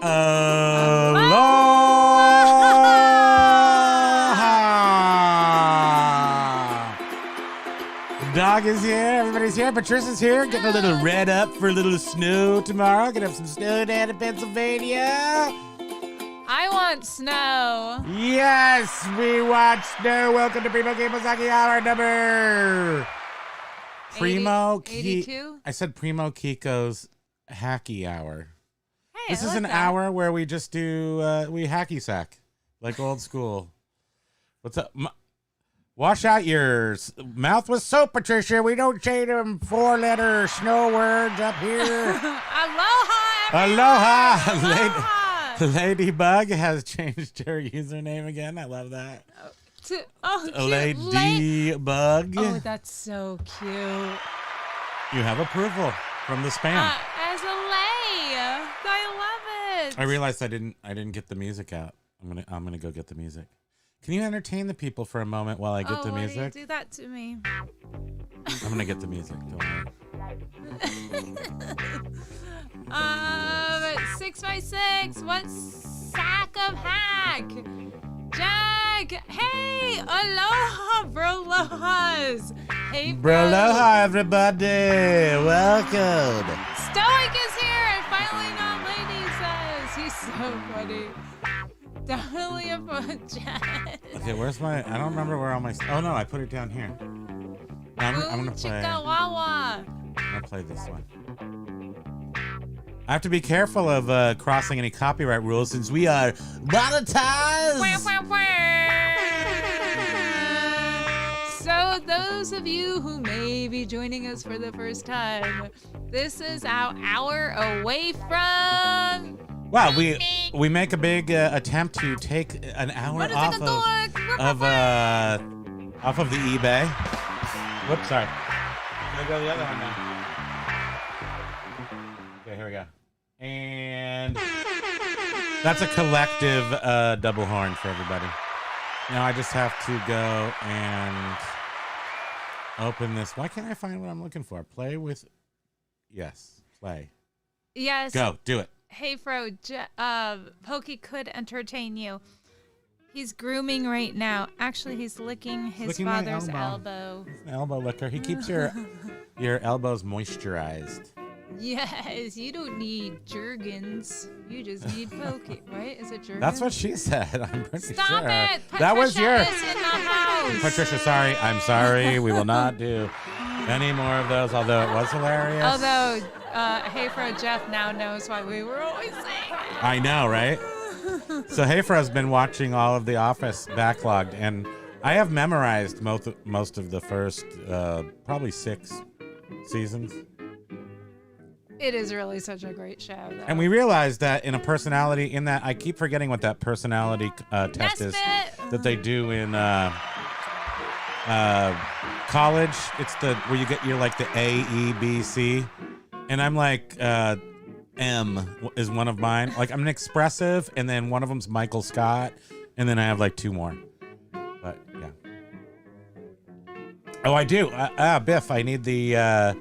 Dog is here. Everybody's here. Patricia's here. Getting a little red up for a little snow tomorrow. Gonna have some snow down in Pennsylvania. I want snow. Yes, we want snow. Welcome to Primo Kimo's Hockey Hour number. Primo 82? I said Primo Kiko's Hacky Hour. Hey, This is an hour where we just do, we hacky sack, like old school. What's up? Wash out your mouth with soap, Patricia. We don't say them four-letter snow words up here. Aloha, everyone. Aloha. Aloha. Ladybug has changed her username again. I love that. Cute. Ladybug. Oh, that's so cute. You have approval from the spam. As a lay. I love it. I realized I didn't get the music out. I'm gonna go get the music. Can you entertain the people for a moment while I get the music? Why do you do that to me? I'm gonna get the music. Don't worry. 6x6. What sack of hack? Jack. Hey, aloha, brolohas. Hey, Broloha, everybody. Welcome. Stoic is here, and finally not lady says. He's so funny. Definitely a fun chat. Okay, where's my? I don't remember where all my. Oh no, I put it down here. I'm gonna play. Chicka Wawa. I'm gonna play this one. I have to be careful of crossing any copyright rules since we are monetized. So those of you who may be joining us for the first time, this is our hour away from. Wow, we make a big attempt to take an hour off of the eBay. Whoops, sorry. I'm gonna go the other one now. Okay, here we go. And that's a collective double horn for everybody. Now I just have to go and open this. Why can't I find what I'm looking for? Play with. Yes, play. Yes. Go, do it. Hey, Fro, Pokey could entertain you. He's grooming right now. Actually, he's licking his father's elbow. It's an elbow licker. He keeps your elbows moisturized. Yes, you don't need Jergens. You just need Pokey, right? Is it Jergens? That's what she said. I'm pretty sure. Stop it! Patricia That was your. is in the house. Patricia, sorry. I'm sorry. We will not do any more of those, although it was hilarious. Although, Hey Fro Jeff now knows why we were always saying it. I know, right? So Heyfra's been watching all of The Office backlogged, and I have memorized most of the first probably 6 seasons. It is really such a great show, though. And we realized that in that I keep forgetting what that personality test is that they do in college. It's where you're like the A, E, B, C, and I'm like M is one of mine. Like I'm an expressive, and then one of them's Michael Scott, and then I have like 2 more. But yeah. Oh, I do. Biff, I need the.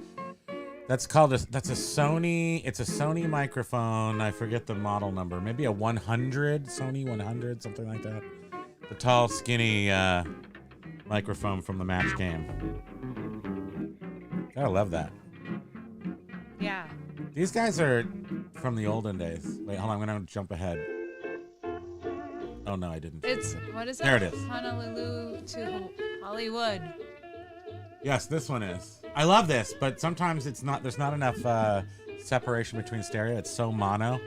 That's a Sony. It's a Sony microphone. I forget the model number. Maybe a 100, Sony 100, something like that. The tall, skinny microphone from the match game. Gotta love that. Yeah. These guys are from the olden days. Wait, hold on. I'm gonna jump ahead. Oh no, I didn't. What is it? There it is. Honolulu to Hollywood. Yes, this one is. I love this, but sometimes it's not. There's not enough separation between stereo. It's so mono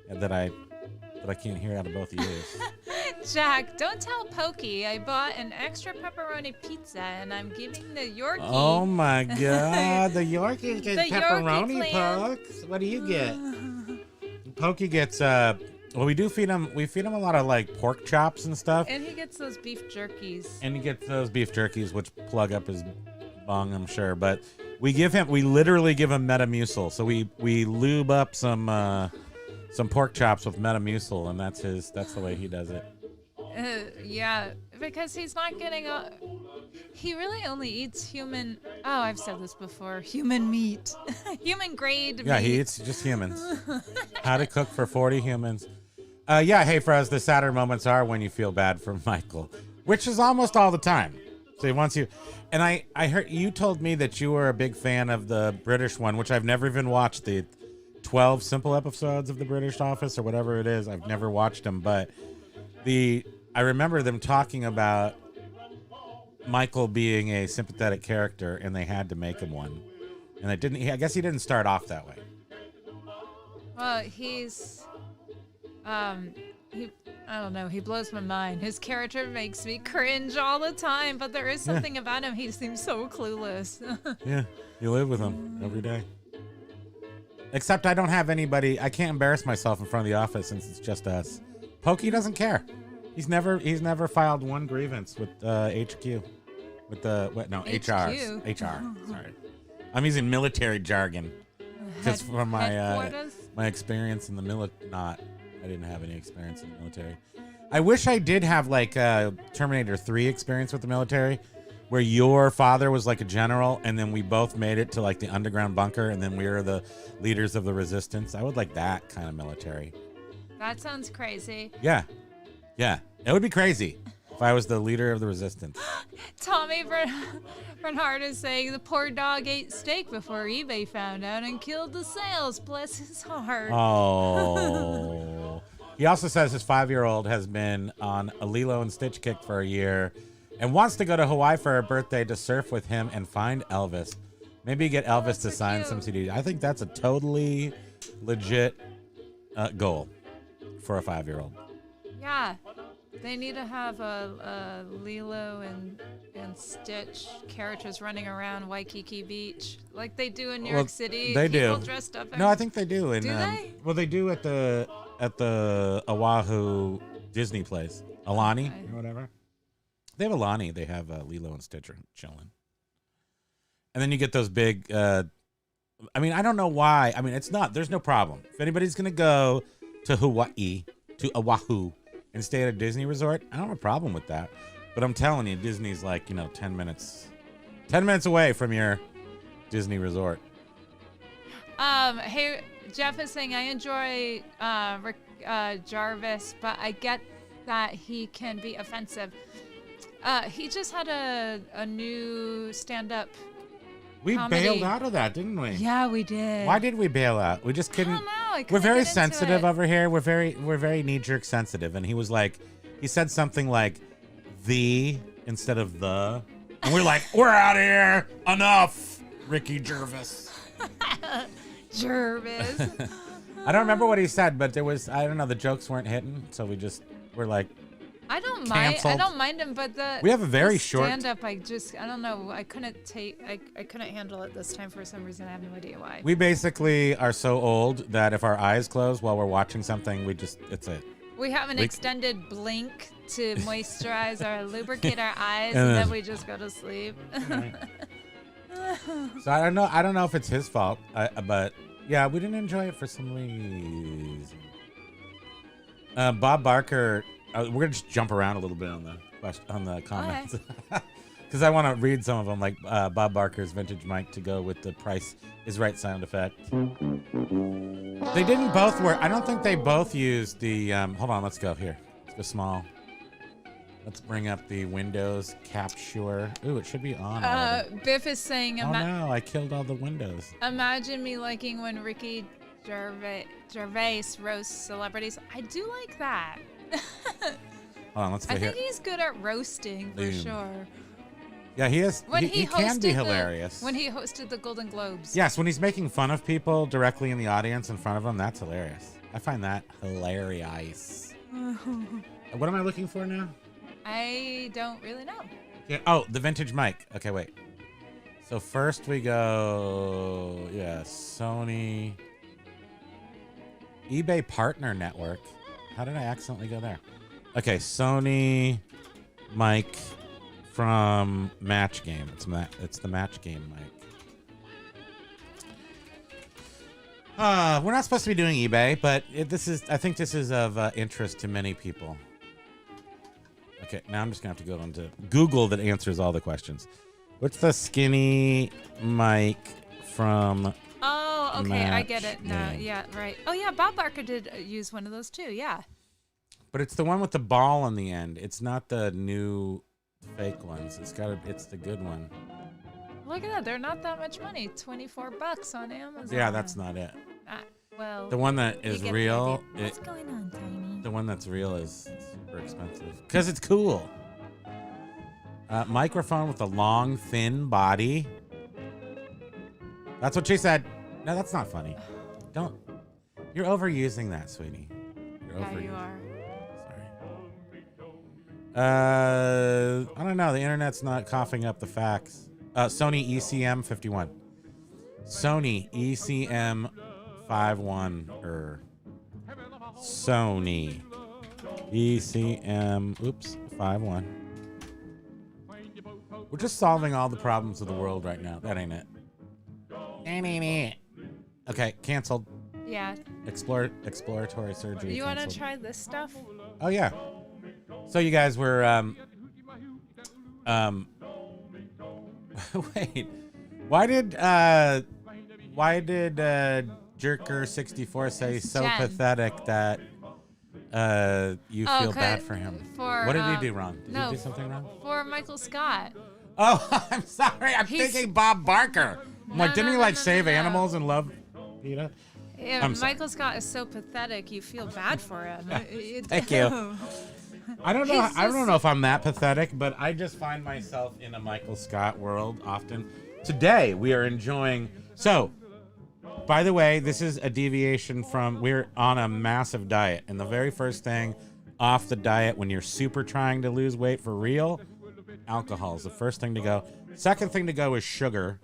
that I can't hear out of both ears. Jack, don't tell Pokey I bought an extra pepperoni pizza and I'm giving the Yorkie. Oh my God, the Yorkie gets pepperoni Yorkie pokes. What do you get? Pokey gets well, we feed him a lot of like pork chops and stuff. And he gets those beef jerkies. Which plug up his bong, I'm sure. But we literally give him Metamucil. So we lube up some pork chops with Metamucil, and that's the way he does it. Yeah, because he's not getting He really only eats human. Oh, I've said this before. Human meat, human grade. Yeah, meat. he eats just humans. How to cook for 40 humans. Yeah, hey, Fraz, the sadder moments are when you feel bad for Michael, which is almost all the time. So he wants you. And I heard you told me that you were a big fan of the British one, which I've never even watched, the 12 simple episodes of the British Office or whatever it is. I've never watched them, but I remember them talking about Michael being a sympathetic character, and they had to make him one. And I guess he didn't start off that way. Well, I don't know. He blows my mind. His character makes me cringe all the time, but there is something about him. He seems so clueless. Yeah, you live with him every day. Except I don't have anybody. I can't embarrass myself in front of the office since it's just us. Pokey doesn't care. He's never filed one grievance with HQ. With the HR. Sorry, I'm using military jargon because from my experience in the I didn't have any experience in the military. I wish I did have like Terminator 3 experience with the military, where your father was like a general, and then we both made it to like the underground bunker, and then we were the leaders of the resistance. I would like that kind of military. That sounds crazy. Yeah, it would be crazy if I was the leader of the resistance. Tommy Bernhard is saying the poor dog ate steak before eBay found out and killed the sales. Bless his heart. Oh. He also says his 5-year-old has been on a Lilo and Stitch kick for a year and wants to go to Hawaii for her birthday to surf with him and find Elvis. Maybe get Elvis to sign some CDs. I think that's a totally legit goal for a 5-year-old. Yeah. They need to have a Lilo and Stitch characters running around Waikiki Beach like they do in New York City. They People do. Dressed up. No, I think they do. Do they? Well, they do at the Oahu Disney place, Alani or whatever. They have Alani. They have Lilo and Stitch chilling. And then you get those big. I don't know why. It's not. There's no problem. If anybody's gonna go to Hawaii, to Oahu, and stay at a Disney resort, I don't have a problem with that. But I'm telling you, Disney's like, 10 minutes away from your Disney resort. Hey, Jeff is saying, I enjoy Rick Jarvis, but I get that he can be offensive. He just had a new stand-up We comedy. bailed out of that, didn't we? Yeah, we did. Why did we bail out? We just couldn't. I don't know. We're very sensitive over here. We're very knee-jerk sensitive. And he was like, he said something like the instead of the. And we're like, we're out of here. Enough, Ricky Jervis. Jervis. I don't remember what he said, but there was, I don't know, the jokes weren't hitting. So we're like, I don't canceled. mind him, but we have a very short stand-up. I don't know. I couldn't handle it this time for some reason. I have no idea why. We basically are so old that if our eyes close while we're watching something, it's it. We have an extended blink to moisturize or lubricate our eyes, and then we just go to sleep. So I don't know if it's his fault, but yeah, we didn't enjoy it for some reason. Bob Barker. We're gonna just jump around a little bit on the comments because I want to read some of them, like Bob Barker's vintage mic to go with the Price is Right sound effect. They didn't both work. I don't think they both used the. Hold on, let's go here. Let's go small. Let's bring up the Windows capture. Ooh, it should be on. Biff is saying, "Oh no, I killed all the windows." Imagine me liking when Ricky Gervais roasts celebrities. I do like that. Hold on, let's go here. I think he's good at roasting for sure. Yeah, he is. He can be hilarious. When he hosted the Golden Globes. Yes, when he's making fun of people directly in the audience in front of them, that's hilarious. I find that hilarious. What am I looking for now? I don't really know. Yeah. Oh, the vintage mic. Okay, wait. So first we go, Sony, eBay Partner Network. How did I accidentally go there? Okay, Sony mic from Match Game. It's the Match Game mic. We're not supposed to be doing eBay, but I think this is of interest to many people. Okay, now I'm just going to have to go into Google that answers all the questions. What's the skinny mic from... Oh, okay, I get Match it now. Game? Yeah, right. Oh, yeah, Bob Barker did use one of those too. Yeah. But it's the one with the ball on the end. It's not the new fake ones. It's the good one. Look at that. They're not that much money. $24 on Amazon. Yeah, that's not it. Well, The one that you is get the real, idea. What's going on, Tiny? the one that's real is super expensive. Because it's cool. Microphone with a long, thin body. That's what she said. No, that's not funny. Don't. You're overusing that, sweetie. Yeah, you are. Sorry. I don't know. The internet's not coughing up the facts. Sony ECM 51. Sony ECM 51. Sony ECM. Oops. 51. We're just solving all the problems of the world right now. That ain't it. Okay, canceled. Yeah. Exploratory surgery. You want to canceled. try this stuff? Oh yeah. So you guys were wait. Why did Jerker64 say It's so Jen. pathetic that you feel bad for him? What did he do wrong? Did he do something wrong? For Michael Scott. Oh, I'm sorry. I'm thinking Bob Barker. I'm like, didn't he like save no. animals and love PETA? Yeah, I'm sorry. Michael Scott is so pathetic. You feel bad for him. Thank you. I don't know. I don't know if I'm that pathetic, but I just find myself in a Michael Scott world often. Today we are enjoying. So, by the way, this is a deviation from. We're on a massive diet, and the very first thing off the diet when you're super trying to lose weight for real, alcohol is the first thing to go. Second thing to go is sugar,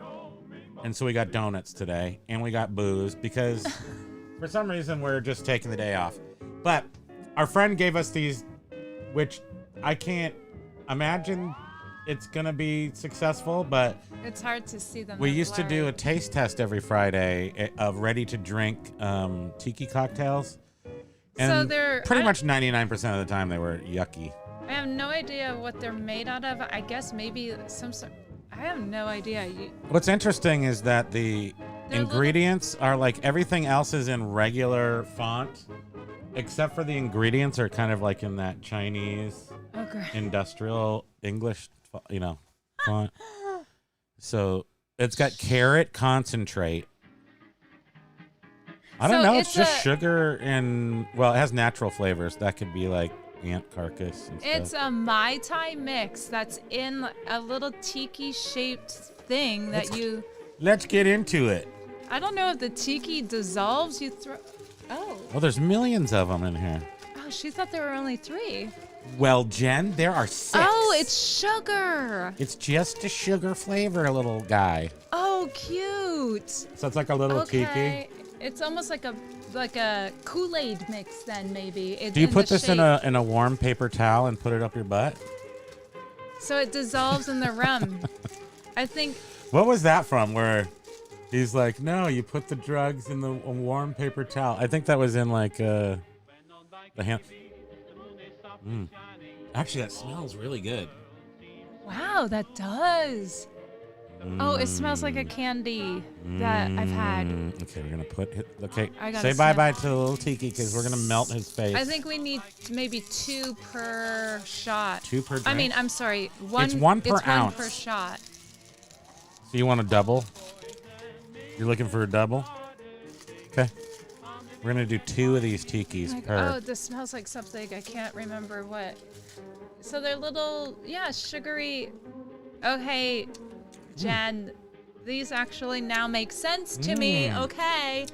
and so we got donuts today, and we got booze because for some reason we're just taking the day off. But our friend gave us these. Which I can't imagine it's going to be successful, but it's hard to see them. we used to do a taste test every Friday of ready-to-drink Tiki cocktails. And So they're- pretty much 99% of the time they were yucky. I have no idea what they're made out of. I guess maybe some sort. I have no idea. What's interesting is that the They're ingredients are like everything else is in regular font, except for the ingredients are kind of like in that Chinese Okay. industrial English, font. So it's got carrot concentrate. I don't So know. It's it's just a- sugar and, well, it has natural flavors. That could be like ant carcass and It's stuff. a Mai Tai mix that's in a little tiki-shaped thing that you. Let's get into it. I don't know if the tiki dissolves. You throw. Oh. Well, there's millions of them in here. Oh, she thought there were only 3. Well, Jen, there are 6. Oh, it's sugar. It's just a sugar flavor, little guy. Oh, cute. So it's like a little Okay. It's almost like a Kool-Aid mix then maybe. Do you put this in a warm paper towel and put it up your butt? So it dissolves in the rum. I think. What was that from? Where he's like, no, you put the drugs in the warm paper towel. I think that was in like the hand. Actually, that smells really good. Wow, that does. Oh, it smells like a candy that I've had. Okay, we're gonna put it. Okay, I gotta say sniff. bye-bye to the little Tiki because we're gonna melt his face. I think we need maybe 2 per shot. 2 per drink? I mean, I'm sorry. One. It's 1 per it's ounce. 1 per shot. So you want a double? You're looking for a double? Okay. We're gonna do 2 of these Tikis Like, per. oh, this smells like something. I can't remember what. So they're little, sugary. Oh, hey, Jen, these actually now make sense to me. Okay.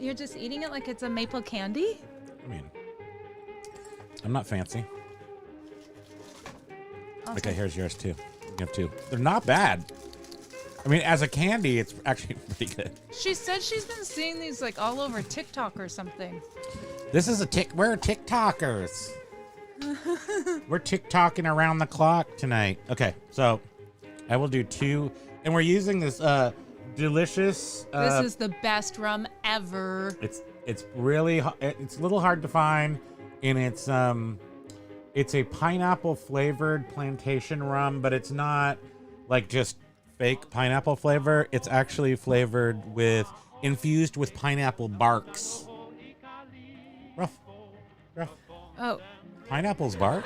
You're just eating it like it's a maple candy? I mean, I'm not fancy. Awesome. Okay, here's yours too. You have 2. They're not bad. I mean, as a candy, it's actually pretty good. She said she's been seeing these like all over TikTok or something. This is we're TikTokers. We're TikToking around the clock tonight. Okay, so I will do 2, and we're using this delicious. This is the best rum ever. It's really it's a little hard to find, and it's It's a pineapple flavored plantation rum, but it's not like just fake pineapple flavor. It's actually flavored with infused with pineapple barks. Rough. Oh, Pineapple's bark?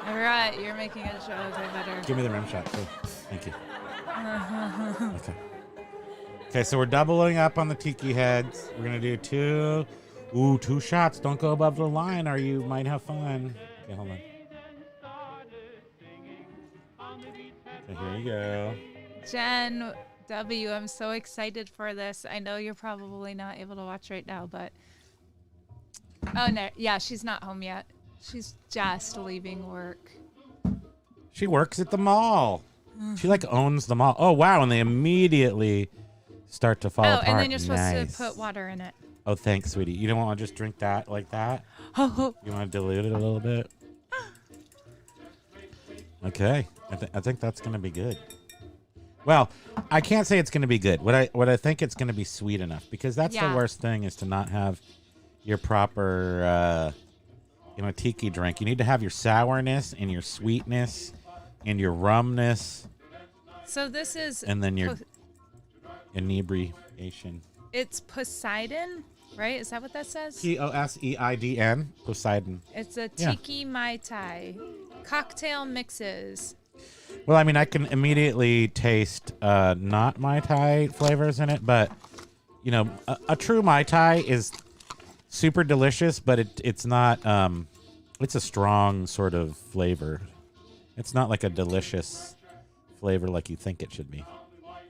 all right. You're making a joke. I better. Give me the rim shot, too. Thank you. Okay. Okay, so we're doubling up on the tiki heads. We're going to do two shots. Don't go above the line or you might have fun. Okay, hold on. Okay, here you go. Jen W, I'm so excited for this. I know you're probably not able to watch right now, but oh no, yeah, she's not home yet. She's just leaving work. She works at the mall. She like owns the mall. Oh wow, and they immediately start to fall apart. And then you're supposed Nice. to put water in it. Oh, thanks, sweetie. You don't want to just drink that like that? Oh, You want to dilute it a little bit? Okay, I think that's gonna be good. Well, I can't say it's gonna be good. What I think it's gonna be sweet enough, because that's the worst thing is to not have your proper tiki drink. You need to have your sourness and your sweetness and your rumness, so this is and then your inebriation. it's Poseidon, right? Is that what that says? Poseidn. Poseidon. It's a tiki mai tai cocktail mixes. Well, I mean, I can immediately taste not Mai Tai flavors in it, but, a true Mai Tai is super delicious, but it's not, it's a strong sort of flavor. It's not like a delicious flavor like you think it should be.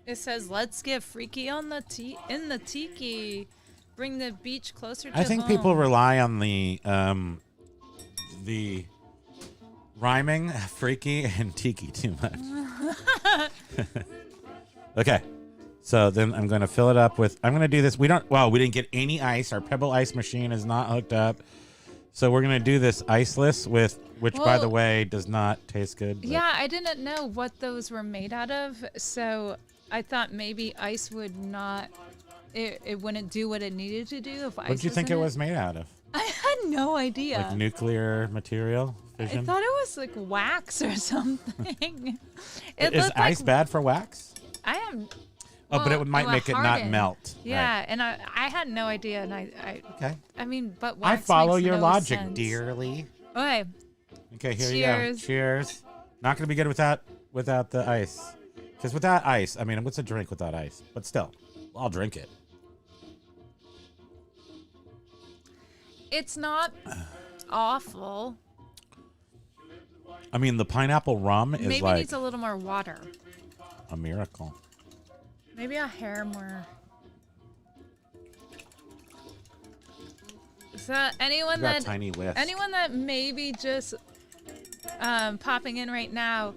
It says, "Let's get freaky on the in the tiki, bring the beach closer to I think home." people rely on the rhyming, freaky, and tiki too much. Okay. So then I'm going to fill it up with, I'm going to do this. We didn't get any ice. Our Pebble ice machine is not hooked up. So we're going to do this iceless which by the way, does not taste good. Yeah, I didn't know what those were made out of. So I thought maybe ice would not, it wouldn't do what it needed to do if ice. What did you think it was made out of? I had no idea. Like nuclear material? Fission? I thought it was like wax or something. Is ice bad for wax? I am. Oh, but it might make it not melt. Yeah, right. and I had no idea, and I okay. I mean, but I wax follow makes your no logic, sense. dearly. Okay. Okay, here Cheers. you go. Cheers. Not gonna be good without the ice. Because without ice, I mean, what's a drink without ice? But still, I'll drink it. It's not awful. I mean, the pineapple rum is Maybe like needs a little more water. a miracle. Maybe a hair more. So anyone You got that tiny whisk. anyone that maybe just popping in right now,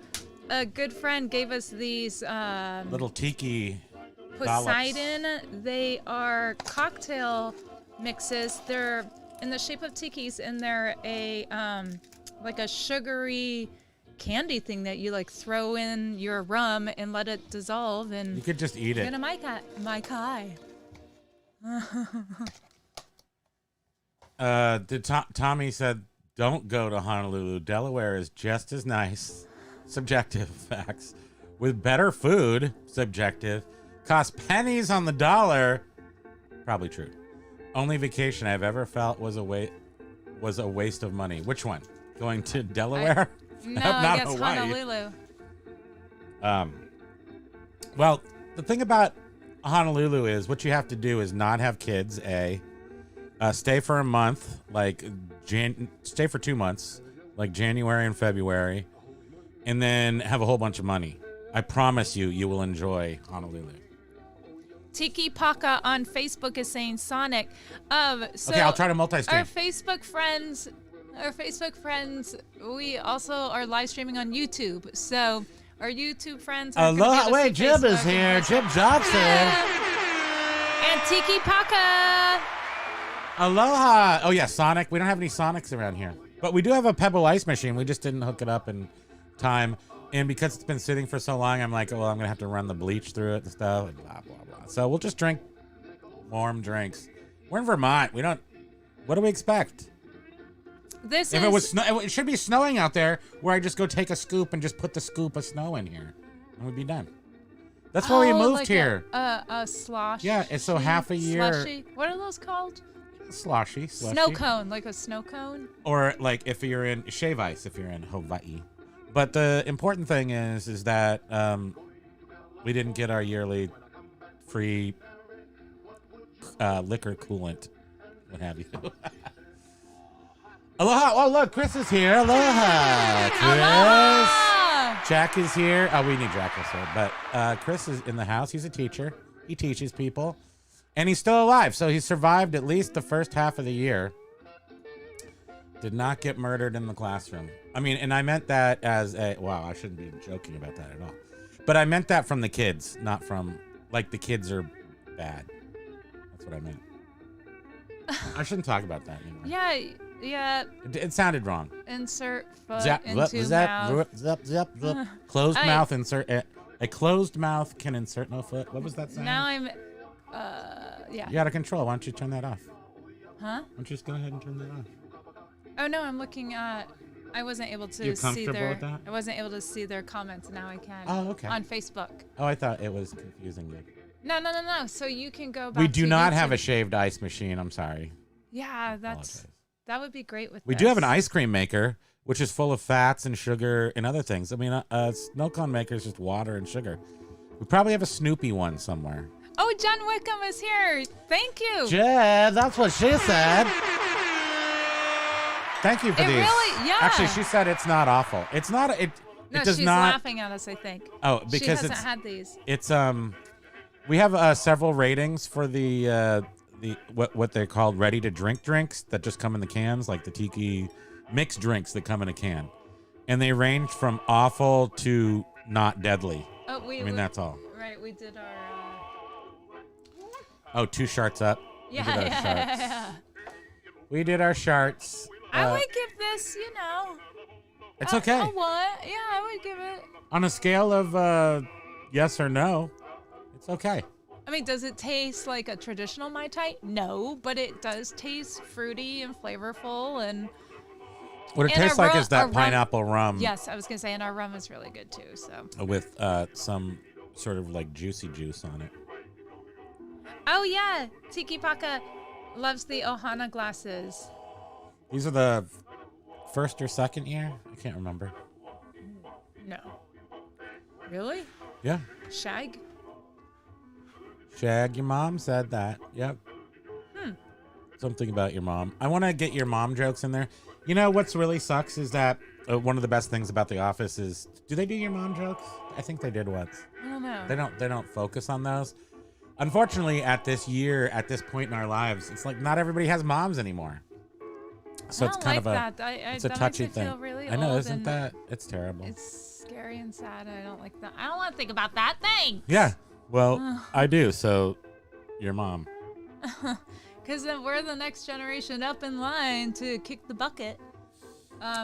a good friend gave us these Little tiki Poseidon. They are cocktail mixes. They're in the shape of tikis, and they're a like a sugary candy thing that you like throw in your rum and let it dissolve, and You could just eat it. get a mai kai. Tommy said, "Don't go to Honolulu. Delaware is just as nice." Subjective facts. With better food. Subjective. Cost pennies on the dollar. Probably true. Only vacation I've ever felt was a waste of money. Which one? Going to Delaware? No, Not I guess Hawaii. Honolulu. Well, the thing about Honolulu is what you have to do is not have kids. Stay for a month, like stay for 2 months, like January and February, and then have a whole bunch of money. I promise you will enjoy Honolulu. Tiki Paka on Facebook is saying Sonic. So Okay, I'll try to multi-stream. Our Facebook friends, we also are live streaming on YouTube. So our YouTube friends are Aloha, wait, Jib is here. Jib Johnson. And Tiki Paka. Aloha. Oh yeah, Sonic. We don't have any Sonics around here, but we do have a Pebble ice machine. We just didn't hook it up in time, and because it's been sitting for so long, I'm like, well, I'm gonna have to run the bleach through it and stuff, and blah blah blah. So we'll just drink warm drinks. We're in Vermont. We don't. What do we expect? This If is it was it should be snowing out there where I just go take a scoop and just put the scoop of snow in here, and we'd be done. That's why we moved like here. A slosh. Yeah, it's so half a year. Slushy. What are those called? Slushy. Snow cone, like a snow cone. Or like if you're in shave ice, if you're in Hawaii. But the important thing is that we didn't get our yearly free liquor coolant, what have you. Aloha! Oh look, Chris is here. Aloha, Chris. Aloha! Jack is here. Oh, we need Jack also, but Chris is in the house. He's a teacher. He teaches people, and he's still alive. So he survived at least the first half of the year. Did not get murdered in the classroom. I mean, and I meant that as a wow. I shouldn't be joking about that at all. But I meant that from the kids, not from like the kids are bad. That's what I meant. I shouldn't talk about that anymore. Yeah. It sounded wrong. Insert foot Zap, into mouth. zap. Closed mouth insert. A closed mouth can insert no foot. What was that saying? Now I'm, yeah. You're out of control. Why don't you turn that off? Huh? Why don't you just go ahead and turn that off? Oh no, I'm looking at. I wasn't able to You're see comfortable their. with that? I wasn't able to see their comments. Now I can. Oh, okay. On Facebook. Oh, I thought it was confusing you. No. So you can go back. We do to not YouTube. have a shaved ice machine. I'm sorry. Yeah, Apologize. that would be great with. We do have an ice cream maker, which is full of fats and sugar and other things. I mean, snow cone maker is just water and sugar. We probably have a Snoopy one somewhere. Oh, John Wickham is here. Thank you. Jed, that's what she said. Thank you for It these. really- yeah. Actually, she said it's not awful. It's not. It No, does she's not. laughing at us. I think. Oh, She because hasn't it's had these. it's we have several ratings for the what they're called ready to drink drinks that just come in the cans, like the Tiki mixed drinks that come in a can, and they range from awful to not deadly. Oh, I mean, that's all. Right, we did our. Oh, 2 sharts up. We did our sharts. Yeah. We did our sharts. I would give this, It's okay. A what? Yeah, I would give it. On a scale of yes or no, it's okay. I mean, does it taste like a traditional Mai Tai? No, but it does taste fruity and flavorful, and What it And tastes our like rum- is that our rum- pineapple rum yes, I was gonna say, and our rum is really good too. So. with some sort of like juicy juice on it. Oh yeah, Tiki Paka loves the Ohana glasses. These are the first or second year? I can't remember. No. Really? Yeah. Shag? Shag, your mom said that. Yep. Something about your mom. I want to get your mom jokes in there. You know what's really sucks is that one of the best things about The Office is, do they do your mom jokes? I think they did once. I don't know. They don't focus on those. Unfortunately, at this point in our lives, it's like not everybody has moms anymore. So I it's don't kind like of that. it's a that touchy makes me thing. feel really I know, old isn't and that? It's terrible. It's scary and sad. I don't like that. I don't want to think about that. Thanks. Yeah. Well, I do. So, your mom. Because then we're the next generation up in line to kick the bucket.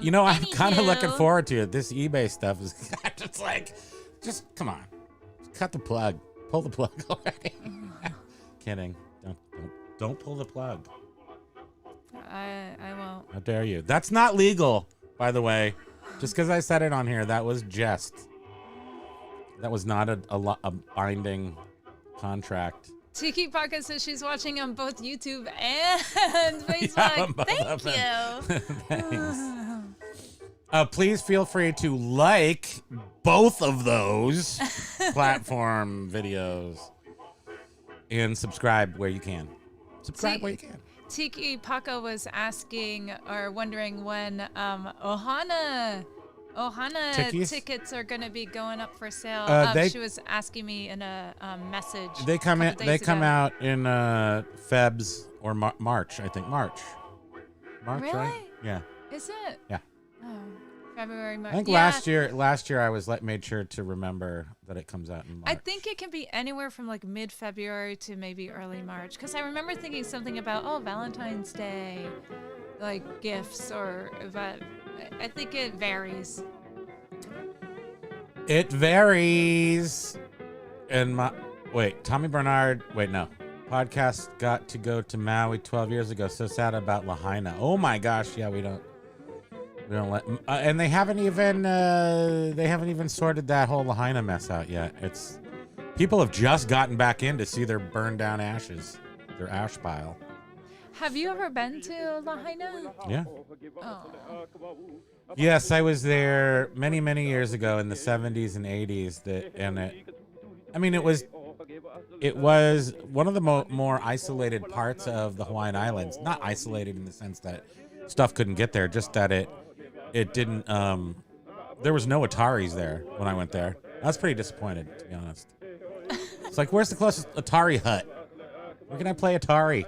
You know, I'm kind of anywho. looking forward to it. This eBay stuff is just like, come on, just cut the plug, pull the plug already. Kidding. Don't pull the plug. I won't. How dare you? That's not legal, by the way. Just because I said it on here, that was jest. That was not a binding contract. Tiki Paka says she's watching on both YouTube and Facebook. Yeah, Thank you. Thanks. Please feel free to like both of those platform videos and subscribe where you can. Subscribe where you can. Tiki Paka was asking or wondering when Ohana Tickies? tickets are going to be going up for sale. They- She was asking me in a message. They come in. couple They days come ago. out in Febs or March. I think March. March, right? Really? Yeah. Is it? Yeah. Oh, February, March. I think Yeah. last year I was made sure to remember that it comes out in March. I think it can be anywhere from like mid-February to maybe early March. Because I remember thinking something about, Valentine's Day, like gifts but I think it varies. It varies. And Tommy Bernard. Wait, no. Podcast got to go to Maui 12 years ago. So sad about Lahaina. Oh my gosh. Yeah, we don't. We don't let, and they haven't even sorted that whole Lahaina mess out yet. People have just gotten back in to see their burned down ashes, their ash pile. Have you ever been to Lahaina? Yeah. Oh. Yes, I was there many, many years ago in the 70s and 80s. It was one of the more isolated parts of the Hawaiian Islands. Not isolated in the sense that stuff couldn't get there, just that it didn't. There was no Ataris there when I went there. I was pretty disappointed, to be honest. It's like, where's the closest Atari hut? Where can I play Atari?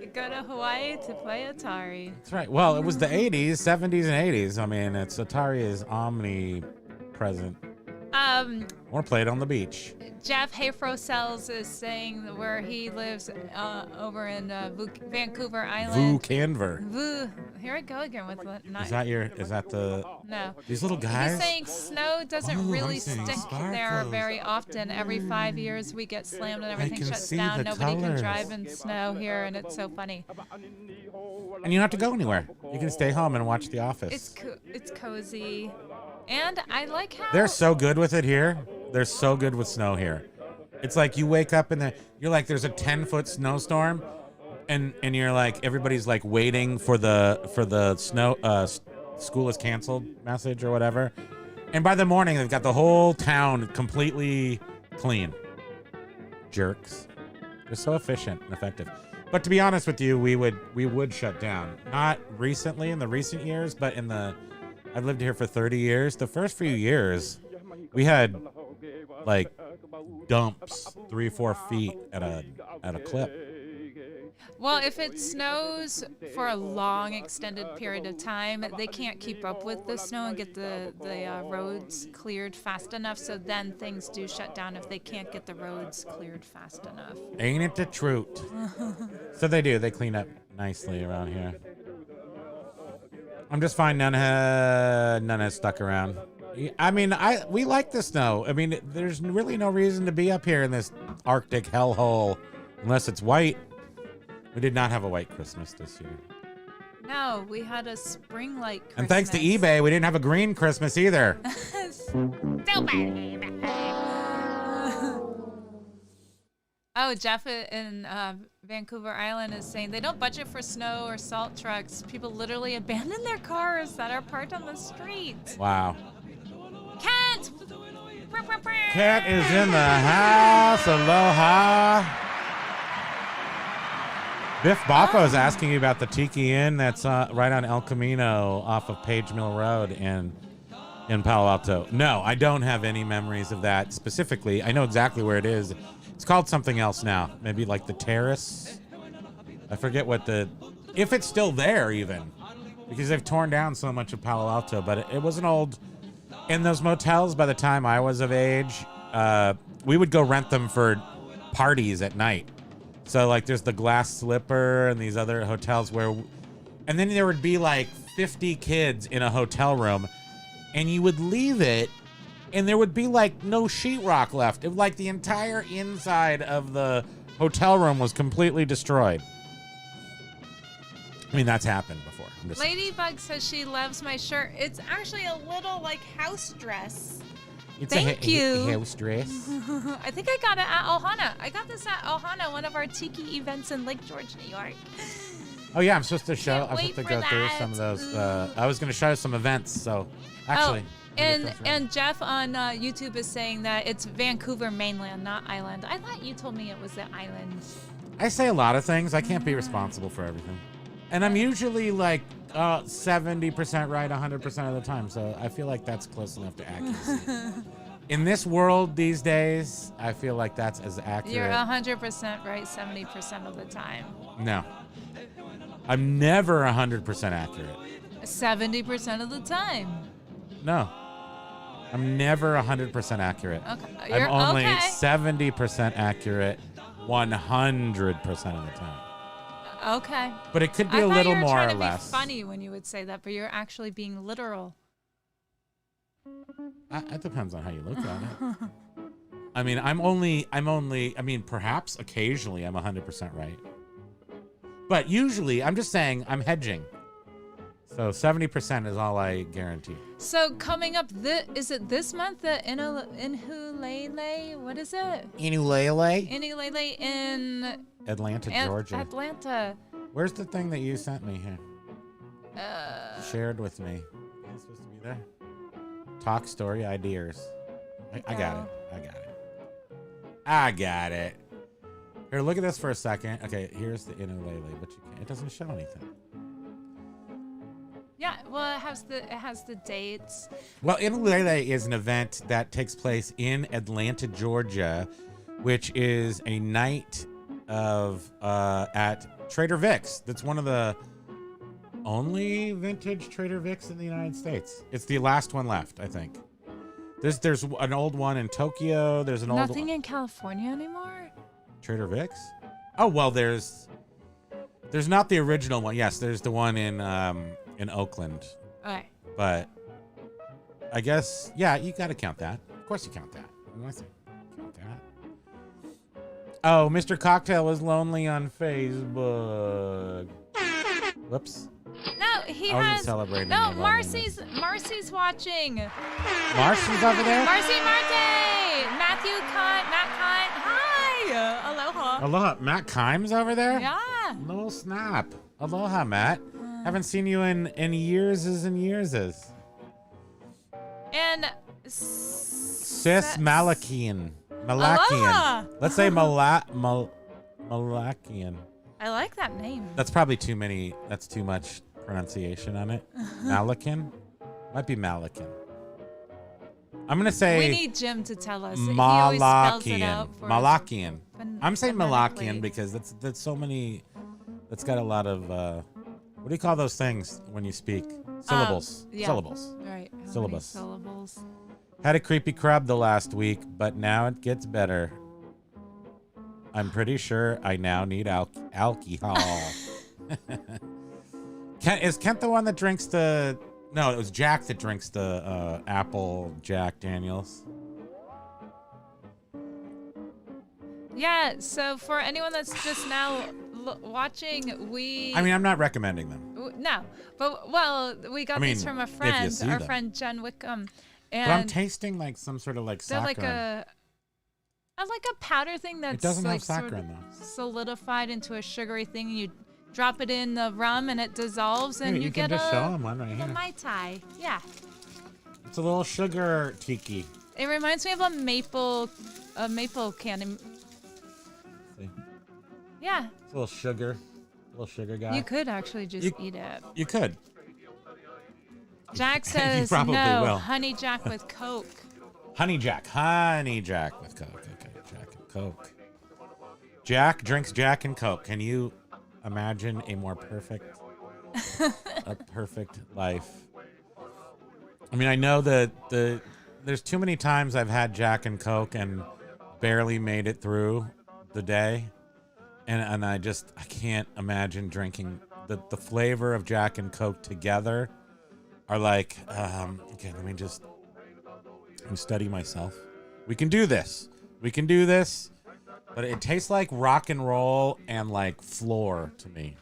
You go to Hawaii to play Atari. That's right. Well, it was the 80s, 70s, and 80s. I mean, Atari is omnipresent. I want to play it on the beach. Jeff Hayfrosells is saying that where he lives over in Vancouver Island. Canver. Here I go again with what? Is that the? No. These little guys? He's saying snow doesn't really stick there very often. Every 5 years we get slammed and everything shuts down. Nobody can drive in snow here, and it's so funny. And you don't have to go anywhere. You can stay home and watch The Office. It's cozy. And I like how they're so good with it here. They're so good with snow here. It's like you wake up you're like, there's a 10-foot snowstorm, and you're like, everybody's like waiting for the snow school is canceled message or whatever. And by the morning, they've got the whole town completely clean. Jerks. They're so efficient and effective. But to be honest with you, we would shut down. Not recently in the recent years, but I've lived here for 30 years. The first few years, we had like dumps 3-4 feet at a clip. Well, if it snows for a long extended period of time, they can't keep up with the snow and get the roads cleared fast enough. So then things do shut down if they can't get the roads cleared fast enough. Ain't it the truth? So they do. They clean up nicely around here. I'm just fine. None has stuck around. I mean, we like the snow. I mean, there's really no reason to be up here in this Arctic hellhole unless it's white. We did not have a white Christmas this year. No, we had a spring-like Christmas. And thanks to eBay, we didn't have a green Christmas either. Oh, Jeff in Vancouver Island is saying they don't budget for snow or salt trucks. People literally abandon their cars that are parked on the street. Wow. Cat! Cat is in the house. Aloha. Biff Boffo is asking you about the Tiki Inn that's right on El Camino off of Page Mill Road in Palo Alto. No, I don't have any memories of that specifically. I know exactly where it is. It's called something else now. Maybe like the Terrace. I forget if it's still there even, because they've torn down so much of Palo Alto, but it was an old, in those motels by the time I was of age, we would go rent them for parties at night. So like there's the Glass Slipper and these other hotels and then there would be like 50 kids in a hotel room, and you would leave it and there would be like no sheetrock left. It was like the entire inside of the hotel room was completely destroyed. I mean, that's happened before. Ladybug says she loves my shirt. It's actually a little like house dress. It's Thank you. House dress. I think I got it at Ohana. I got this at Ohana, one of our Tiki events in Lake George, New York. Oh yeah, I'm supposed to show. Can't I'm wait supposed to go for through that. some of those. I was going to show some events. So actually. And Jeff on YouTube is saying that it's Vancouver mainland, not island. I thought you told me it was the island. I say a lot of things. I can't be responsible for everything. And I'm usually like 70% right 100% of the time. So I feel like that's close enough to accuracy. In this world these days, I feel like that's as accurate. You're 100% right 70% of the time. No. I'm never 100% accurate. 70% of the time. No. I'm never 100% accurate. Okay. I'm only okay. 70% accurate 100% of the time. Okay. But it could be a little more or less. I thought you were trying to be funny when you would say that, but you're actually being literal. It depends on how you look at it. I mean, perhaps occasionally I'm 100% right. But usually, I'm just saying I'm hedging. So 70% is all I guarantee. So coming up, is it this month? The Inhulele? What is it? Inulele? Inhulele in Atlanta, Georgia. Atlanta. Where's the thing that you sent me here? Shared with me. It's supposed to be there. Talk story ideas. I got it. I got it. Here, look at this for a second. Okay, here's the Inulele, but it doesn't show anything. Yeah, well, it has the dates. Well, Inulele is an event that takes place in Atlanta, Georgia, which is a night of at Trader Vic's. That's one of the only vintage Trader Vic's in the United States. It's the last one left, I think. There's an old one in Tokyo. There's an old Nothing in California anymore? Trader Vic's? Oh, well, there's not the original one. Yes, there's the one in Oakland. Okay. But I guess, yeah, you got to count that. Of course you count that. Count that. Oh, Mr. Cocktail was lonely on Facebook. Whoops. No, he I wasn't has. celebrating No, your Marcy's watching. Marcy's over there? Marcy Marte! Matthew Matt Kine. Hi! Aloha. Aloha. Matt Kimes over there? Yeah. No snap. Aloha, Matt. Haven't seen you in years and years. And Sis Malakian. Aloha. Let's say Malakian. I like that name. That's probably too many. That's too much pronunciation on it. Malakian? Might be Malakian. I'm going to say We need Jim to tell us. He always spells it out for us. Malakian. I'm saying phonetically. Malakian because that's so many. That's got a lot of. What do you call those things when you speak? Syllables. Yeah. Syllables. Right. How many Syllabus. syllables. Had a creepy crab the last week, but now it gets better. I'm pretty sure I now need alcohol. Is Kent the one that drinks the... No, it was Jack that drinks the apple Jack Daniels. Yeah, so for anyone that's just now watching, I mean, I'm not recommending them. No, but, well, we got these from a if you friend, see our them. friend Jen Wickham. But And I'm tasting like some sort of like they're like saccharin. a powder thing that's doesn't have like sort of saccharin, though. solidified into a sugary thing. You drop it in the rum and it dissolves, and Here, you can get just show 'em one right a here. Mai Tai. Yeah. It's a little sugar tiki. It reminds me of a maple candy. See? Yeah. It's a little sugar guy. You could actually just eat it. You could. Jack says probably no. will. Honey Jack with Coke. Honey Jack with Coke. Okay, Jack and Coke. Jack drinks Jack and Coke. Can you imagine a more perfect life? I mean, I know that there's too many times I've had Jack and Coke and barely made it through the day, and I can't imagine drinking the flavor of Jack and Coke together. Are like, okay, let me study myself. We can do this, but it tastes like rock and roll and like floor to me.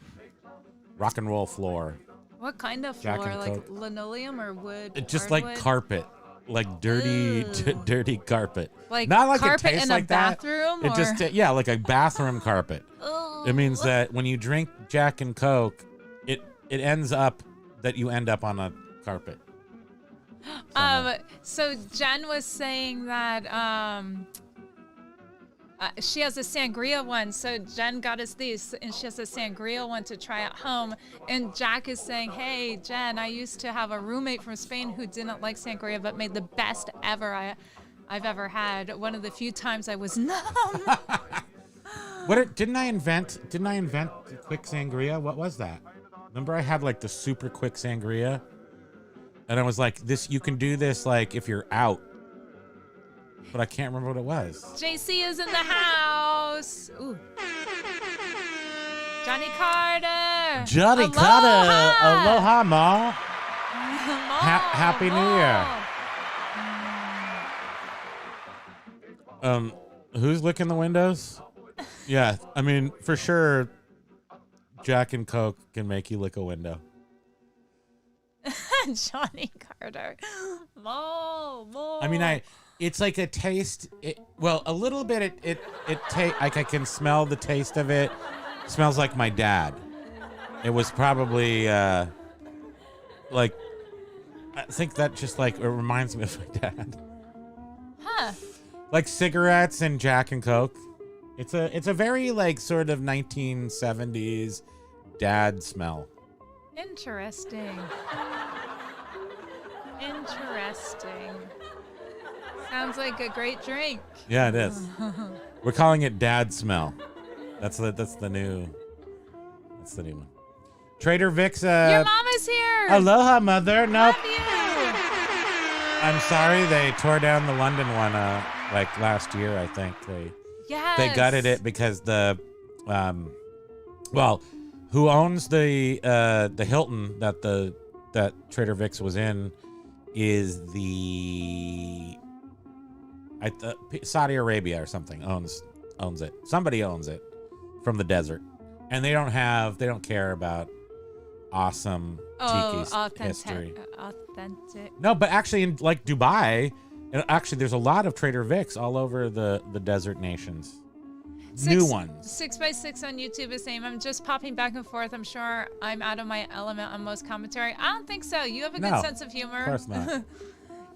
Rock and roll floor. What kind of Jack floor? and Like Coke. linoleum or wood? It's just hardwood? like carpet, like dirty, dirty carpet. Like not like carpet it tastes in like a that. bathroom, It or? just like a bathroom carpet. It means that when you drink Jack and Coke, it ends up that you end up on a carpet. So Jen was saying that she has a sangria one. So Jen got us these, and she has a sangria one to try at home. And Jack is saying, "Hey, Jen, I used to have a roommate from Spain who didn't like sangria, but made the best ever I've ever had. One of the few times I was numb." Didn't I invent the quick sangria? What was that? Remember I had like the super quick sangria? And I was like, you can do this like if you're out. But I can't remember what it was. JC is in the house. Ooh. Johnny Carter. Johnny Carter. Aloha, Ma. Happy New Year. Who's licking the windows? Yeah, I mean, for sure, Jack and Coke can make you lick a window. Johnny Carter. More. I mean, it's like a taste. Well, a little bit. Like I can smell the taste of it. It smells like my dad. It was probably like, I think that just like it reminds me of my dad. Huh. Like cigarettes and Jack and Coke. It's a very like sort of 1970s dad smell. Interesting. Interesting. Sounds like a great drink. Yeah, it is. We're calling it dad smell. That's the new one. Trader Vic's. Your mom is here. Aloha, mother. Nope. Love you. I'm sorry they tore down the London one like last year. I think they gutted it because the who owns the Hilton that Trader Vic's was in is the Saudi Arabia or something owns it. Somebody owns it from the desert, and they don't care about awesome Tiki history. Authentic. No, but actually in like Dubai, and actually there's a lot of Trader Vic's all over the desert nations. New ones. 6x6 on YouTube is saying, I'm just popping back and forth. I'm sure I'm out of my element on most commentary. I don't think so. You have a good sense of humor. Of course not.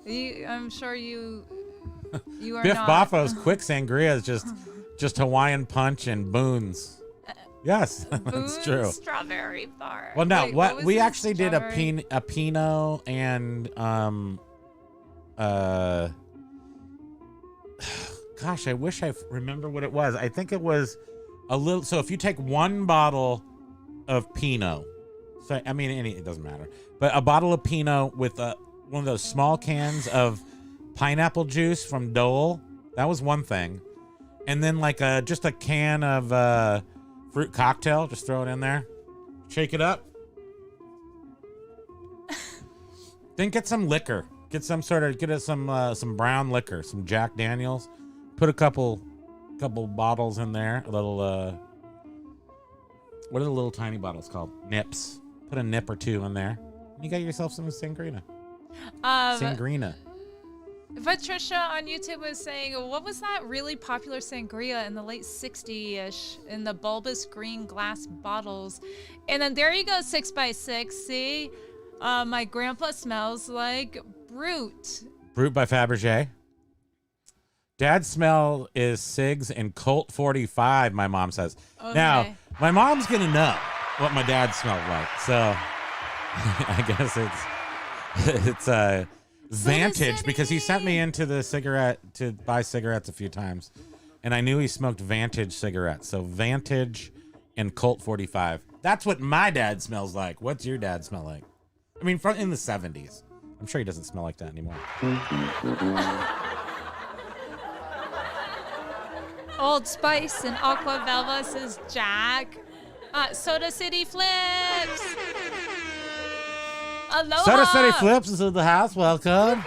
I'm sure you are Biff not. Boffo's quick sangria is just Hawaiian punch and boons. Yes, that's true. Strawberry bar. Well, no, Wait, we actually did a strawberry? Pinot and gosh, I wish I remember what it was. I think it was a little. So if you take one bottle of Pinot, so I mean, it doesn't matter, but a bottle of Pinot with one of those small cans of pineapple juice from Dole, that was one thing, and then like just a can of fruit cocktail, just throw it in there, shake it up. Then get some liquor. Get some brown liquor, some Jack Daniels. Put a couple bottles in there. A little what are the little tiny bottles called? Nips. Put a nip or two in there. And you got yourself some Sangrina. Sangrina. Patricia on YouTube was saying, what was that really popular sangria in the late 60s-ish in the bulbous green glass bottles? And then there you go, 6x6. See? My grandpa smells like Brute. Brute by Fabergé. Dad's smell is Cigs and Colt 45, my mom says. Okay. Now, my mom's going to know what my dad smelled like. So I guess it's Vantage, because he sent me into the cigarette to buy cigarettes a few times, and I knew he smoked Vantage cigarettes. So Vantage and Colt 45. That's what my dad smells like. What's your dad smell like? I mean, from in the 70s. I'm sure he doesn't smell like that anymore. Old Spice and Aqua Velva says Jack. Soda City Flips. Aloha. Soda City Flips is in the house. Welcome.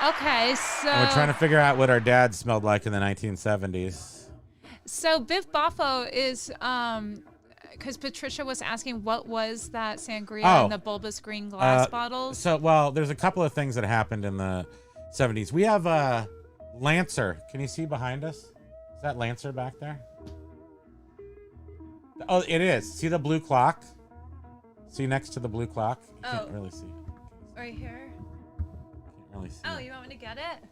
Okay, so we're trying to figure out what our dad smelled like in the 1970s. So Biff Boffo is because Patricia was asking what was that sangria in the bulbous green glass bottles. So, well, there's a couple of things that happened in the 70s. We have Lancer. Can you see behind us? Is that Lancer back there? Oh, it is. See the blue clock? See next to the blue clock? You can't really see it. Right here? Can't really see it. You want me to get it?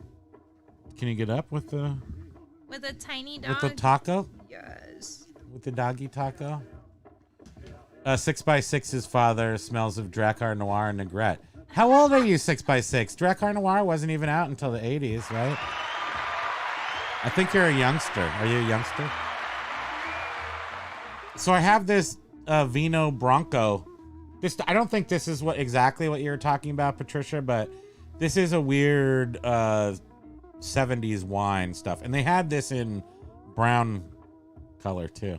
Can you get up with the... With a tiny dog? With the taco? Yes. With the doggy taco? 6x6's father smells of Drakkar Noir and Negrette. How old are you, 6x6? Drakkar Noir wasn't even out until the 80s, right? I think you're a youngster. Are you a youngster? So I have this Vino Bronco. I don't think this is exactly what you were talking about, Patricia, but this is a weird 70s wine stuff. And they had this in brown color, too.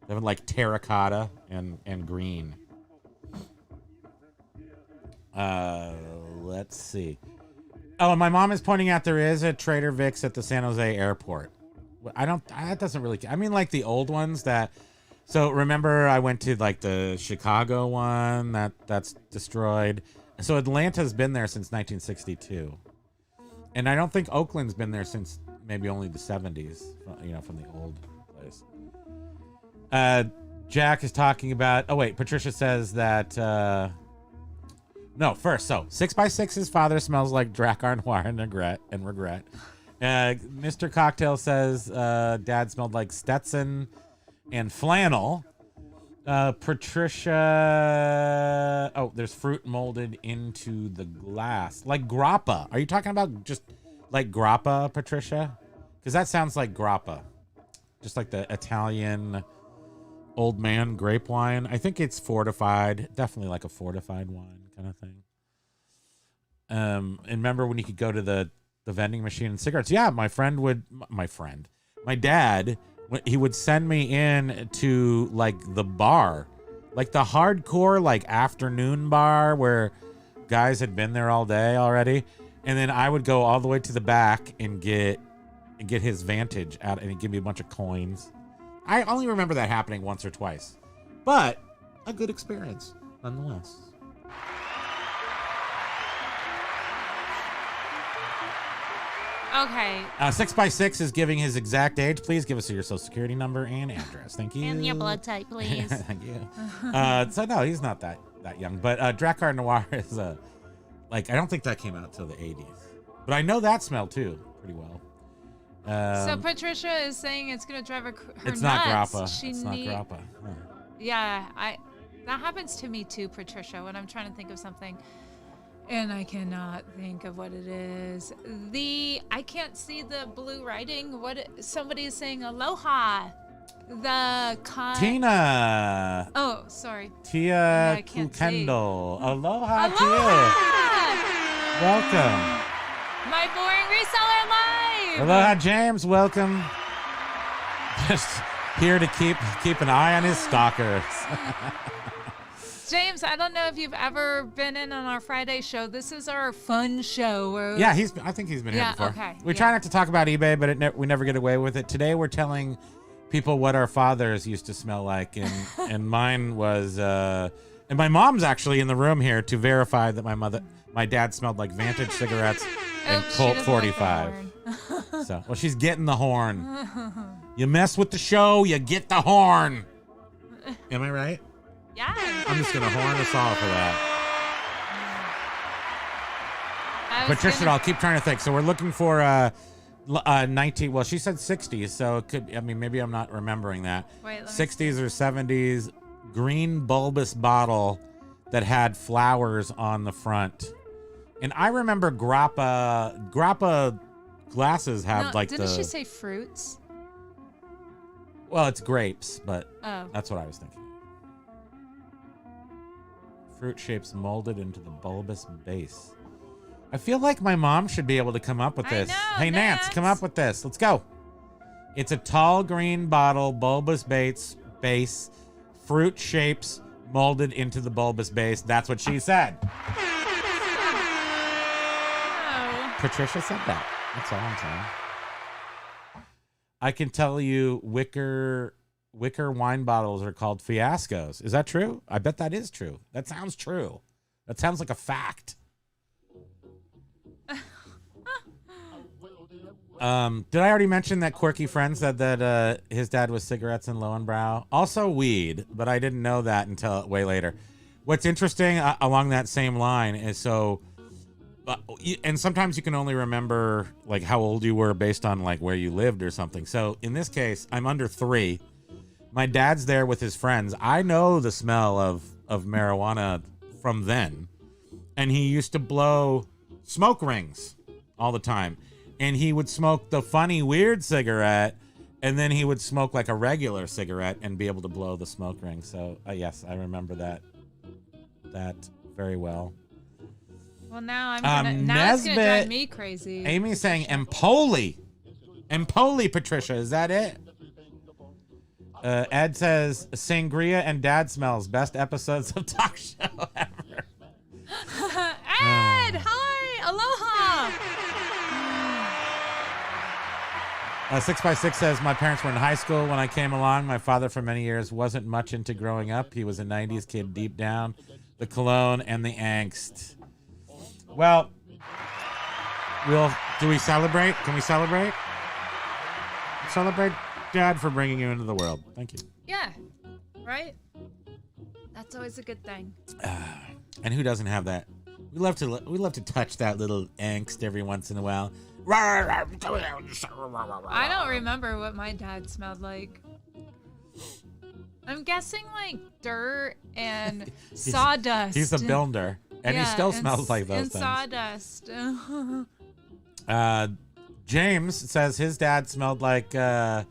They have like terracotta and green. Let's see. Oh, and my mom is pointing out there is a Trader Vic's at the San Jose airport. That doesn't really... I mean, like the old ones that... So remember, I went to like the Chicago one that's destroyed. So Atlanta's been there since 1962, and I don't think Oakland's been there since maybe only the 70s. From the old place. Jack is talking about. Oh wait, Patricia says that. No, first. So 6x6's father smells like Drakkar Noir and regret. Mr. Cocktail says dad smelled like Stetson and flannel. Patricia. Oh, there's fruit molded into the glass. Like grappa. Are you talking about just like grappa, Patricia? Because that sounds like grappa. Just like the Italian old man grape wine. I think it's fortified. Definitely like a fortified wine kind of thing. And remember when you could go to the vending machine and cigarettes? Yeah, my dad, he would send me in to like the bar, like the hardcore like afternoon bar where guys had been there all day already, and then I would go all the way to the back and get his Vantage out, and he'd give me a bunch of coins. I only remember that happening once or twice, but a good experience nonetheless. Okay. 6x6 is giving his exact age. Please give us your social security number and address. Thank you. And your blood type, please. Thank you. So no, he's not that young. But Drakkar Noir is I don't think that came out until the 80s. But I know that smell too pretty well. So Patricia is saying it's gonna drive her it's nuts. Not grappa. It's not grappa. Huh. Yeah, that happens to me too, Patricia, when I'm trying to think of something. And I cannot think of what it is. I can't see the blue writing. Somebody is saying aloha. Tina. Oh, sorry. Tia Kendall. Aloha to you. Welcome. My boring reseller live. Aloha, James. Welcome. Just here to keep an eye on his stalkers. James, I don't know if you've ever been in on our Friday show. This is our fun show. Yeah, I think he's been here before. Okay. We try not to talk about eBay, but we never get away with it. Today we're telling people what our fathers used to smell like, and mine was, and my mom's actually in the room here to verify that my dad smelled like Vantage cigarettes and Colt 45. So, well, she's getting the horn. You mess with the show, you get the horn. Am I right? Yeah. I'm just gonna horn us all for that. Patricia, I'll keep trying to think. So we're looking for 19. Well, she said 60s, so it could. I mean, maybe I'm not remembering that. Wait, 60s or 70s, green bulbous bottle that had flowers on the front. And I remember grappa glasses have didn't she say fruits? Well, it's grapes, but Oh. that's what I was thinking. Fruit shapes molded into the bulbous base. I feel like my mom should be able to come up with this. Hey, Nance, come up with this. Let's go. It's a tall green bottle, bulbous base, fruit shapes molded into the bulbous base. That's what she said. Oh. Patricia said that. That's all I'm saying. I can tell you wicker wine bottles are called fiascos. Is that true? I bet that is true. That sounds true. That sounds like a fact. Did I already mention that quirky friend said that his dad was cigarettes and Lowenbrow? Also weed, but I didn't know that until way later. What's interesting along that same line is and sometimes you can only remember like how old you were based on like where you lived or something. So in this case, I'm under 3. My dad's there with his friends. I know the smell of marijuana from then. And he used to blow smoke rings all the time. And he would smoke the funny, weird cigarette, and then he would smoke like a regular cigarette and be able to blow the smoke ring. So, yes, I remember that very well. Well, now it's going to drive me crazy. Amy's saying Empoli. Empoli, Patricia, is that it? Ed says sangria and dad smells. Best episodes of talk show ever. Ed, hi, aloha. 6x6 says, my parents were in high school when I came along. My father for many years wasn't much into growing up. He was a 90s kid deep down. The cologne and the angst. Well, do we celebrate? Can we celebrate? Celebrate Dad for bringing you into the world. Thank you. Yeah. Right? That's always a good thing. And who doesn't have that? We love to touch that little angst every once in a while. I don't remember what my dad smelled like. I'm guessing like dirt and sawdust. He's a builder, and he still smells like those things. Sawdust. James says his dad smelled like Pall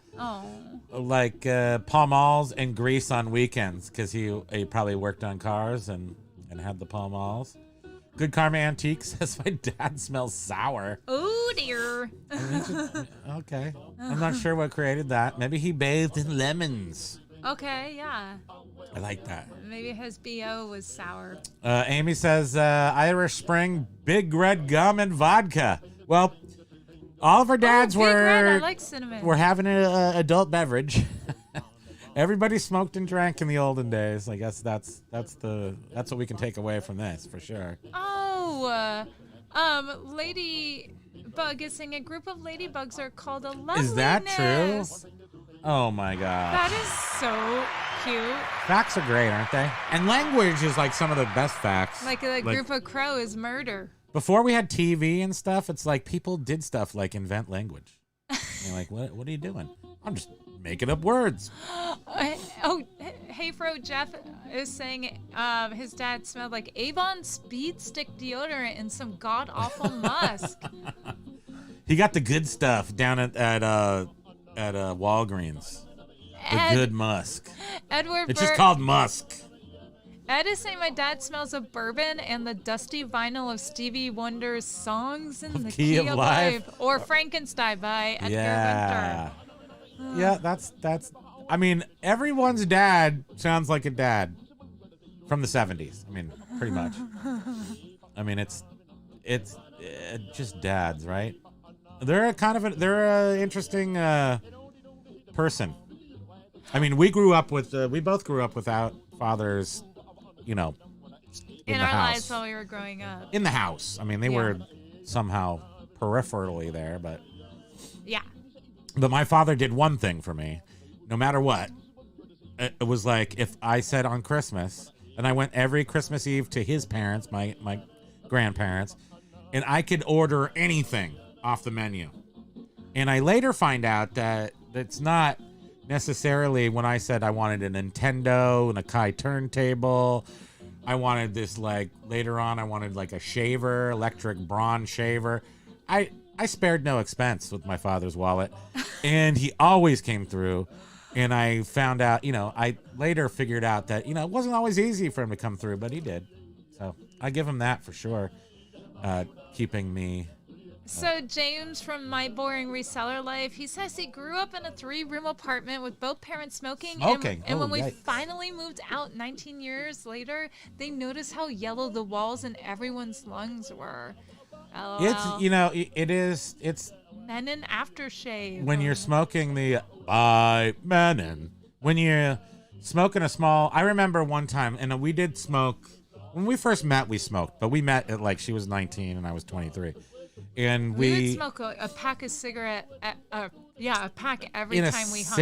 Malls and grease on weekends because he probably worked on cars and had the Pall Malls. Good Karma Antique says my dad smells sour. Oh dear. Okay. I'm not sure what created that. Maybe he bathed in lemons. Okay, yeah. I like that. Maybe his BO was sour. Amy says Irish Spring, Big Red Gum, and vodka. Well, all of our dads Big Red, I like cinnamon. were having an adult beverage. Everybody smoked and drank in the olden days. I guess that's what we can take away from this for sure. Oh, Ladybug is saying a group of ladybugs are called a loveliness. Is that true? Oh my God. That is so cute. Facts are great, aren't they? And language is like some of the best facts. Like a group of crow is murder. Before we had TV and stuff, it's like people did stuff like invent language. You're like, what are you doing? I'm just making up words. Hey, Fro, Jeff is saying his dad smelled like Avon Speed Stick deodorant and some god-awful musk. He got the good stuff down at Walgreens. The good musk. It's just called musk. Ed is saying my dad smells of bourbon and the dusty vinyl of Stevie Wonder's songs in the Key of Life. Or Frankenstein by Edgar Winter. Yeah, that's. I mean, everyone's dad sounds like a dad from the 70s. I mean, pretty much. I mean, it's just dads, right? They're an interesting person. I mean, we both grew up without fathers, in our house. Lives while we were growing up. In the house. I mean, they were somehow peripherally there, but. Yeah. But my father did one thing for me, no matter what. It was like if I said on Christmas, and I went every Christmas Eve to his parents, my grandparents, and I could order anything off the menu. And I later find out that it's not necessarily when I said I wanted a Nintendo and a Kai turntable. I wanted this later on I wanted a shaver, electric bronze shaver. I spared no expense with my father's wallet, and he always came through. And I found out, I later figured out that, it wasn't always easy for him to come through, but he did. So I give him that for sure, keeping me. So James from My Boring Reseller Life, he says he grew up in a 3-room apartment with both parents smoking. And when we finally moved out 19 years later, they noticed how yellow the walls and everyone's lungs were. LOL. It's Menon aftershave. When you're smoking the Menon, when you're smoking I remember one time, and we did smoke, when we first met, we smoked, but we met at she was 19 and I was 23. And we would smoke a pack of cigarette, a pack every time we hung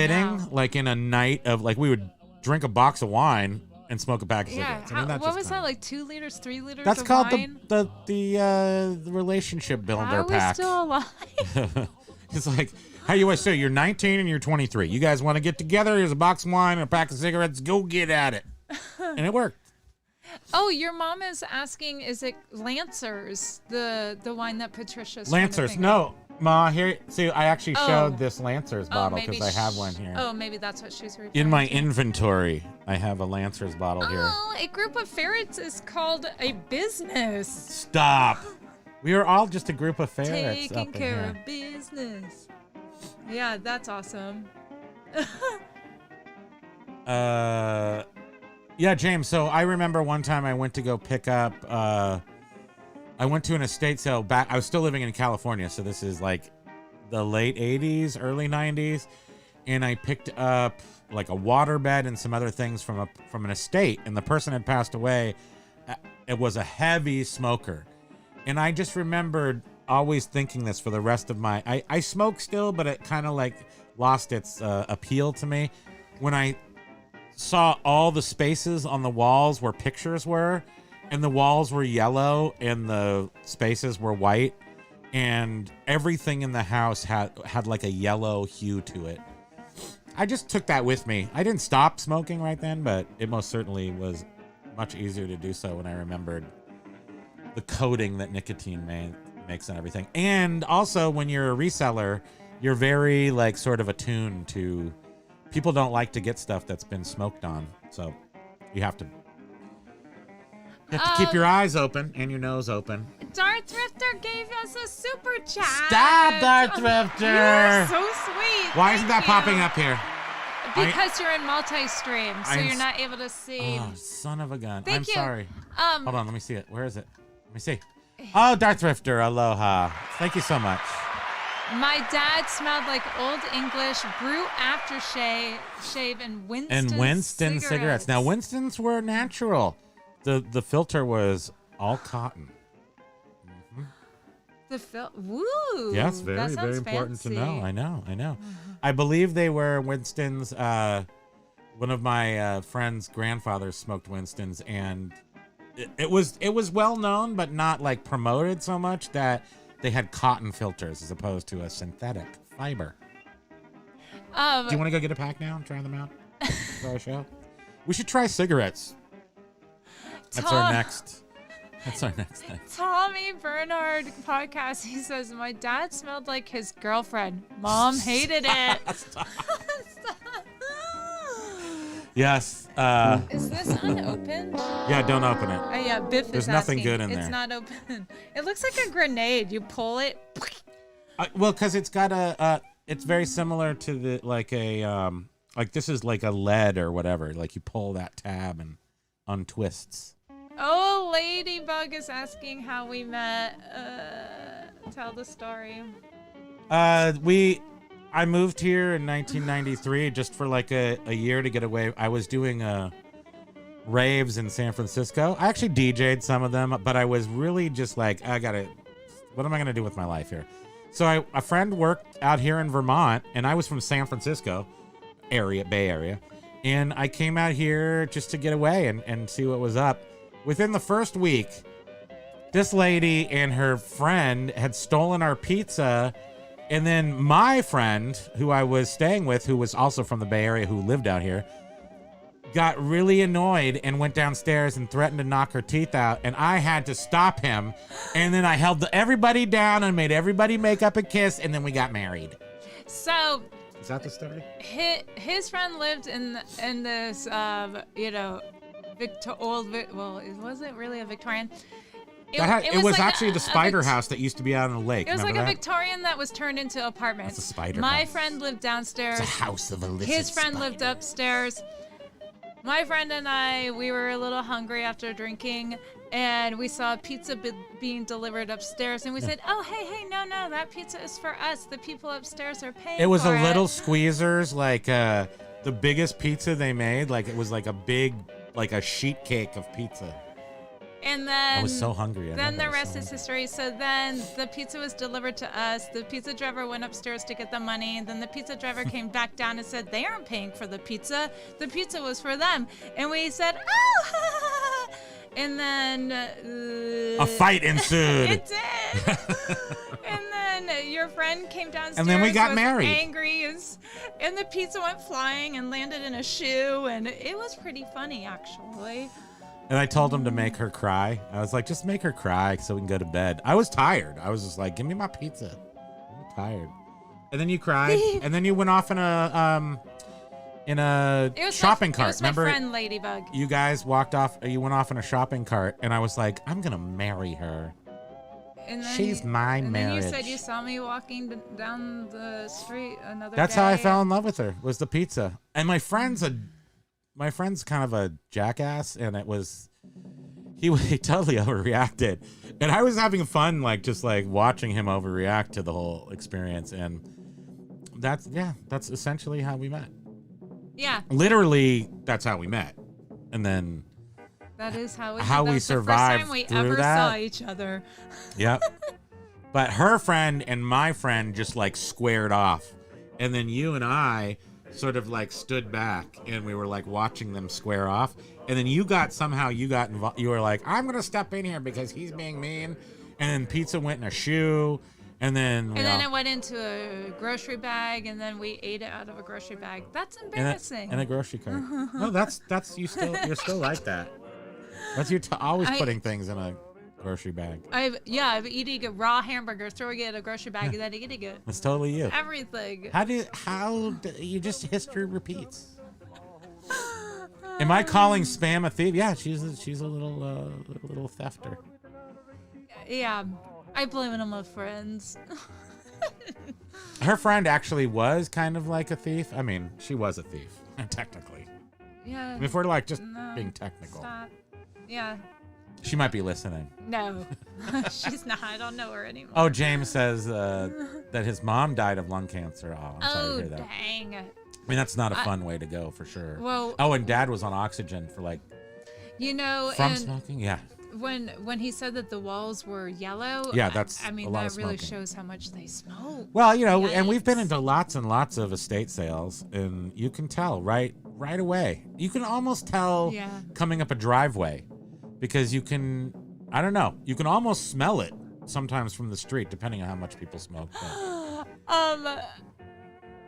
out. In a night of, we would drink a box of wine and smoke a pack of cigarettes. What was that, 2 liters, 3 liters That's of called wine? the relationship builder How pack. Are we still alive? It's how you always say, you're 19 and you're 23. You guys want to get together? Here's a box of wine and a pack of cigarettes. Go get at it. And it worked. Oh, your mom is asking, is it Lancers, the wine that Patricia's Lancers, no. Ma, here, see, I actually showed this Lancers bottle because I have one here. Oh, maybe that's what she's referring In my to. Inventory, I have a Lancers bottle here. Oh, a group of ferrets is called a business. Stop. We are all just a group of ferrets. Taking care of business. Yeah, that's awesome. Yeah, James, so I remember one time I went to go pick up, I went to an estate sale back, I was still living in California, so this is the late 80s, early 90s, and I picked up like a waterbed and some other things from an estate, and the person had passed away. It was a heavy smoker, and I just remembered always thinking this for the rest of my I smoke still, but it kind of like lost its appeal to me when I saw all the spaces on the walls where pictures were, and the walls were yellow and the spaces were white, and everything in the house had like a yellow hue to it. I just took that with me. I didn't stop smoking right then, but it most certainly was much easier to do so when I remembered the coating that nicotine makes on everything. And also, when you're a reseller, you're very like sort of attuned to people don't like to get stuff that's been smoked on, so you have to keep your eyes open and your nose open. Dart Thrifter gave us a super chat. Stop, Dart Thrifter! You're so sweet. Why isn't that popping up here? Because you're in multi-stream, so you're not able to see. Oh, son of a gun. Thank I'm you. sorry. Hold on, let me see it. Where is it? Let me see. Oh, Dart Thrifter, aloha. Thank you so much. My dad smelled like Old English, brew aftershave, and Winston cigarettes. Now, Winston's were natural. The filter was all cotton. Woo! Yes, very, very important to know. I know. I believe they were Winston's. One of my friend's grandfathers smoked Winston's, and it was well known, but not like promoted so much that they had cotton filters as opposed to a synthetic fiber. Do you want to go get a pack now and try them out for our show? We should try cigarettes. That's our next thing. Tommy Bernard podcast. He says, my dad smelled like his girlfriend. Mom hated it. Yes. Is this unopened? Yeah, don't open it. Yeah, Biff There's is nothing asking. good in there. It's not open. It looks like a grenade. You pull it. Well, because it's got it's very similar to the like this is like a lead or whatever. Like you pull that tab and untwists. Oh, Ladybug is asking how we met. Tell the story. I moved here in 1993 just for like a year to get away. I was doing raves in San Francisco. I actually DJ'd some of them, but I was really just like, what am I going to do with my life here? So a friend worked out here in Vermont, and I was from San Francisco Bay Area. And I came out here just to get away and see what was up. Within the first week, this lady and her friend had stolen our pizza. And then my friend, who I was staying with, who was also from the Bay Area, who lived out here, got really annoyed and went downstairs and threatened to knock her teeth out. And I had to stop him. And then I held everybody down and made everybody make up a kiss. And then we got married. So... Is that the story? His friend lived in this, well, it wasn't really a Victorian. It was like actually the spider house that used to be out on the lake. It was Remember like that? a Victorian that was turned into apartments. That's a spider My house. friend lived downstairs. It's a house of illicit His friend spider. lived upstairs. My friend and I, we were a little hungry after drinking, and we saw a pizza being delivered upstairs, and we said, "Oh, hey, no, that pizza is for us. The people upstairs are paying for it." It was a little Squeezers, like the biggest pizza they made. Like it was like a big, like a sheet cake of pizza. And then I was so hungry. Then the rest is history. So then the pizza was delivered to us. The pizza driver went upstairs to get the money. And then the pizza driver came back down and said, they aren't paying for the pizza. The pizza was for them. And we said, oh, and then... a fight ensued. It did. And then your friend came downstairs. And then we got was married. Angry, and the pizza went flying and landed in a shoe. And it was pretty funny, actually. And I told him to make her cry. I was like, just make her cry so we can go to bed. I was tired. I was just like, give me my pizza. I'm tired. And then you cried. And then you went off in a shopping cart. It was my Remember, friend Ladybug. you guys walked off. You went off in a shopping cart, and I was like, I'm gonna marry her. And then She's my marriage. And then you said you saw me walking down the street another That's day. how I fell in love with her. Was the pizza. And my friend's kind of a jackass, and he totally overreacted. And I was having fun, like, just like watching him overreact to the whole experience. And that's essentially how we met. Yeah. Literally, that's how we met. And then That is how we survived the first time we through ever that. saw each other. Yep. But her friend and my friend just like squared off. And then you and I sort of like stood back and we were like watching them square off. And then you got involved. You were like, I'm going to step in here because he's being mean. And then pizza went in a shoe. And then it went into a grocery bag, and then we ate it out of a grocery bag. That's embarrassing. And a grocery cart. No, that's you're still like that. That's always putting things in a grocery bag. I've eating a raw hamburger, throwing it in a grocery bag, and then eating it. That's totally you. Everything. How do you just history repeats? Am I calling spam a thief? Yeah, she's a little thefter. Yeah. I blame it on my friends. Her friend actually was kind of like a thief. I mean, she was a thief, technically. Yeah. If we're like just being technical. Stop. Yeah. She might be listening. No, she's not. I don't know her anymore. Oh, James says that his mom died of lung cancer. Oh, I'm sorry to hear that. Dang. I mean, that's not a fun way to go for sure. Well. Oh, and Dad was on oxygen for like. From smoking, yeah. When he said that the walls were yellow, yeah, that's I mean, a lot that of really smoking. shows how much they smoke. Well, Yikes. and we've been into lots and lots of estate sales, and you can tell right away. You can almost tell coming up a driveway because you can, I don't know, you can almost smell it sometimes from the street, depending on how much people smoke.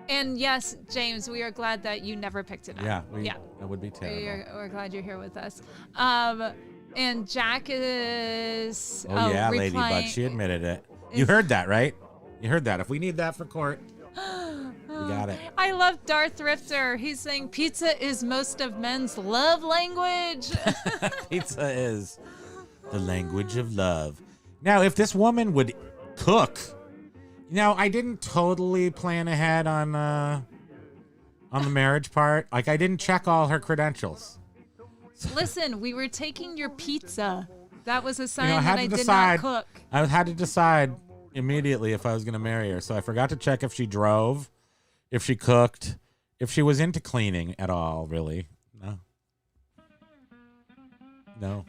And yes, James, we are glad that you never picked it up. Yeah, that would be terrible. We're glad you're here with us. And Jack is. Oh yeah, Ladybug. She admitted it. You heard that, right? You heard that. If we need that for court, we got it. I love Darth Rifter. He's saying pizza is most of men's love language. Pizza is the language of love. Now, if this woman would cook, I didn't totally plan ahead on the marriage part. Like, I didn't check all her credentials. Listen, we were taking your pizza. That was a sign that I did not cook. I had to decide immediately if I was going to marry her. So I forgot to check if she drove, if she cooked, if she was into cleaning at all, really. No.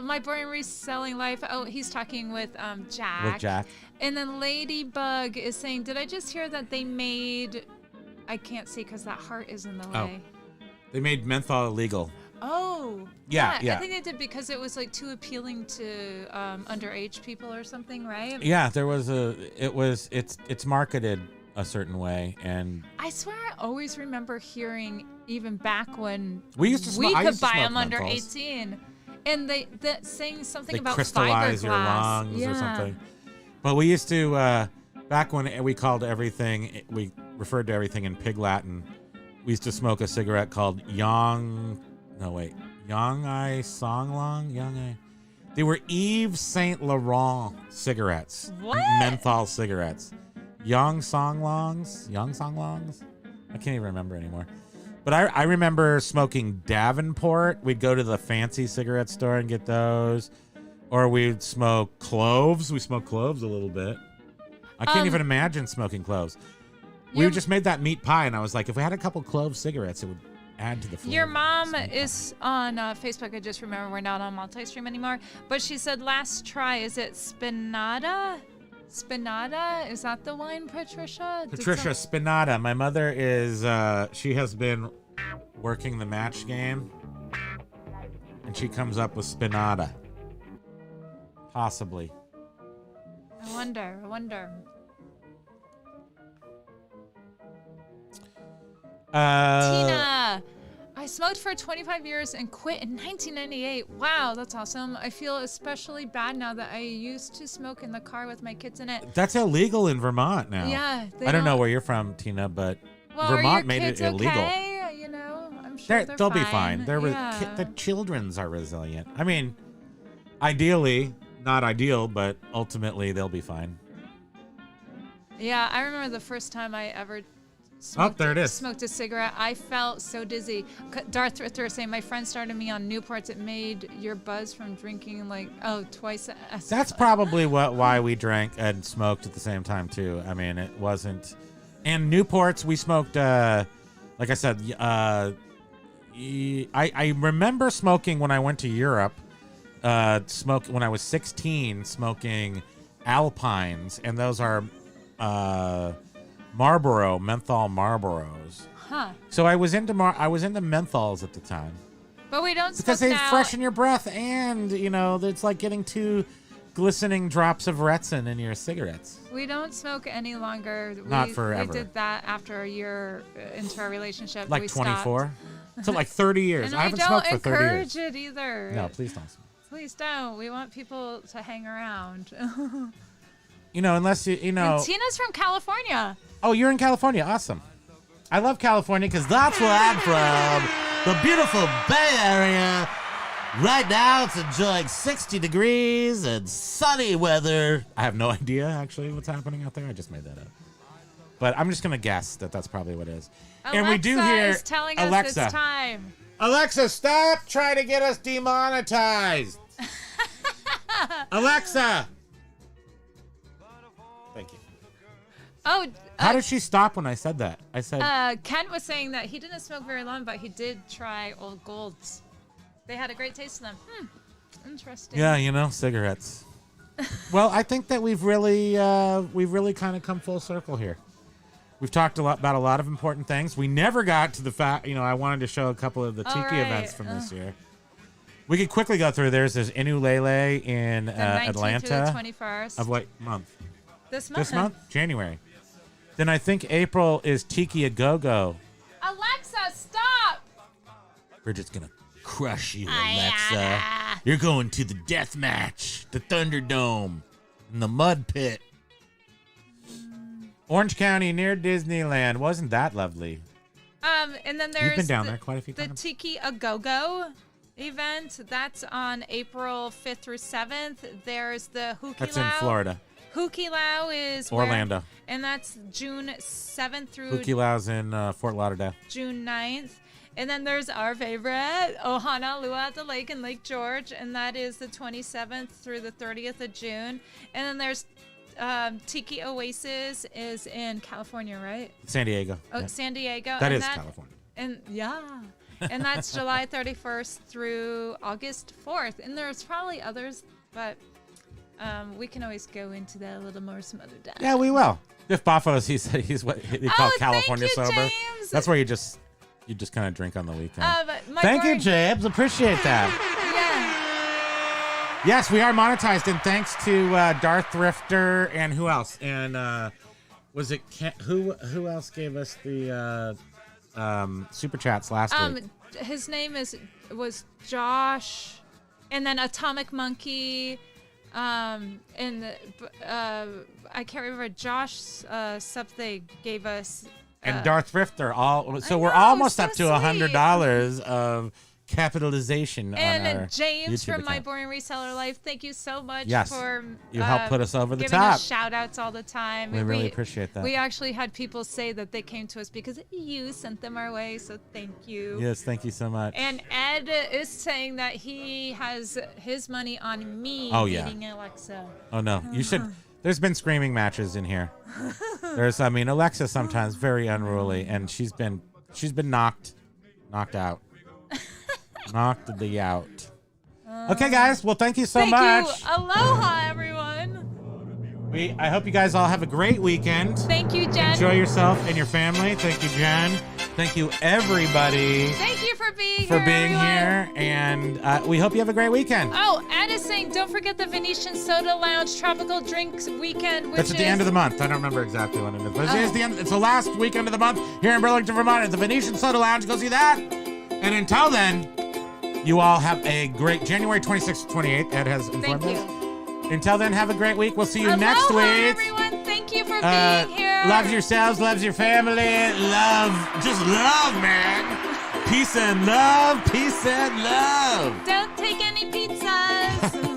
My boring reselling life. Oh, he's talking with Jack. With Jack. And then Ladybug is saying, did I just hear that they made... I can't see because that heart is in the way. They made menthol illegal. Oh. Yeah. I think they did because it was like too appealing to underage people or something, right? Yeah, it's marketed a certain way, and I swear I always remember hearing even back when we could buy them under 18, and they saying something about crystallize fiberglass. your lungs or something. But we used to back when we called everything, we referred to everything in Pig Latin. We used to smoke a cigarette called Yang I Song Long. They were Yves Saint Laurent cigarettes. What? Menthol cigarettes. Yang Song Longs. I can't even remember anymore. But I remember smoking Davenport. We'd go to the fancy cigarette store and get those. Or we'd smoke cloves. We smoked cloves a little bit. I can't even imagine smoking cloves. We just made that meat pie, and I was like, if we had a couple clove cigarettes, it would add to the flavor. Your mom is on Facebook. I just remember we're not on multi-stream anymore. But she said, last try, is it Spinata? Spinata? Is that the wine, Patricia? Patricia Spinata. My mother is, she has been working the match game, and she comes up with Spinata. Possibly. I wonder. Tina, I smoked for 25 years and quit in 1998. Wow, that's awesome. I feel especially bad now that I used to smoke in the car with my kids in it. That's illegal in Vermont now. Yeah. I don't know where you're from, Tina, but Vermont made it illegal. Okay? I'm sure they'll be fine. The children's are resilient. I mean, ideally, not ideal, but ultimately they'll be fine. Yeah, I remember the first time I ever there it is. Smoked a cigarette. I felt so dizzy. Darth Thrifter was saying my friend started me on Newports. It made your buzz from drinking twice. That's probably why we drank and smoked at the same time too. I mean, it wasn't. And Newports, we smoked. Like I said, I remember smoking when I went to Europe. Smoked when I was 16, smoking Alpines, and those are Marlboro, menthol Marlboros. Huh. So I was into menthols at the time. But we don't smoke because they now. freshen your breath, and it's like getting 2 glistening drops of Retsin in your cigarettes. We don't smoke any longer. Not forever. We did that after a year into our relationship. Like we 24? So like 30 years. And I haven't smoked for 30 years. I don't encourage it either. No, please don't smoke. Please don't. We want people to hang around. Unless you. And Tina's from California. Oh, you're in California. Awesome. I love California because that's where I'm from. The beautiful Bay Area. Right now, it's enjoying 60 degrees and sunny weather. I have no idea, actually, what's happening out there. I just made that up. But I'm just going to guess that that's probably what it is. Alexa and we do hear is telling us it's time. Alexa, stop trying to get us demonetized. Alexa. Thank you. Oh, how did she stop when I said that? I said Kent was saying that he didn't smoke very long, but he did try Old Golds. They had a great taste to them. Interesting. Yeah, cigarettes. Well, I think that we've really kind of come full circle here. We've talked about a lot of important things. We never got to the fact, I wanted to show a couple of the Tiki events from this year. We could quickly go through. There's Inulele in Atlanta. Through the 21st. Of what month? This month. This month? January. Then I think April is Tiki a Go-Go. Alexa, stop! We're just going to crush you, Alexa. You're going to the death match, the Thunderdome, in the mud pit. Orange County near Disneyland. Wasn't that lovely? And then there's You've been down there quite a few times. The Tiki a Go-Go event. That's on April 5th through 7th. There's the Hukilau. That's in Florida. Hukilau is Orlando. And that's June 7th through Hukilau's in Fort Lauderdale. June 9th. And then there's our favorite, Ohana Lua at the Lake in Lake George, and that is the 27th through the 30th of June. And then there's Tiki Oasis is in California, right? San Diego. Oh, yeah. San Diego. That is California. And and that's July 31st through August 4th. And there's probably others, but we can always go into that a little more some other time. Yeah, we will. Jeff Boffos, he's what he called California thank you, sober. James. That's where you just kind of drink on the weekend. Thank you, James. Appreciate that. Yeah. Yes, we are monetized, and thanks to Darth Thrifter and who else? And was it who else gave us the super chats last week? His name was Josh, and then Atomic Monkey, and I can't remember Josh something gave us. And Darth Thrifter, we're almost up to $100 of capitalization on our And James YouTube from account. My Boring Reseller Life, thank you so much for you help put us over the giving top. us shout outs all the time. We really appreciate that. We actually had people say that they came to us because you sent them our way, so thank you. Yes, thank you so much. And Ed is saying that he has his money on me beating Alexa. Oh no, you should. There's been screaming matches in here. Alexa sometimes very unruly, and she's been knocked out. Knocked the out. Okay, guys. Well, thank you so much. Thank you. Aloha, everyone. I hope you guys all have a great weekend. Thank you, Jen. Enjoy yourself and your family. Thank you, Jen. Thank you, everybody. Thank you for being here. And we hope you have a great weekend. Oh, Ed is saying, don't forget the Venetian Soda Lounge Tropical Drinks Weekend. That's at the end of the month. I don't remember exactly when it is. But it is it's the last weekend of the month here in Burlington, Vermont at the Venetian Soda Lounge. Go see that. And until then, you all have a great January 26th, 28th. Ed has informed us. Until then, have a great week. We'll see you next week. Everyone. Thank you for being here. Loves yourselves, loves your family. Just love, man. Peace and love. Peace and love. Don't take any pizzas.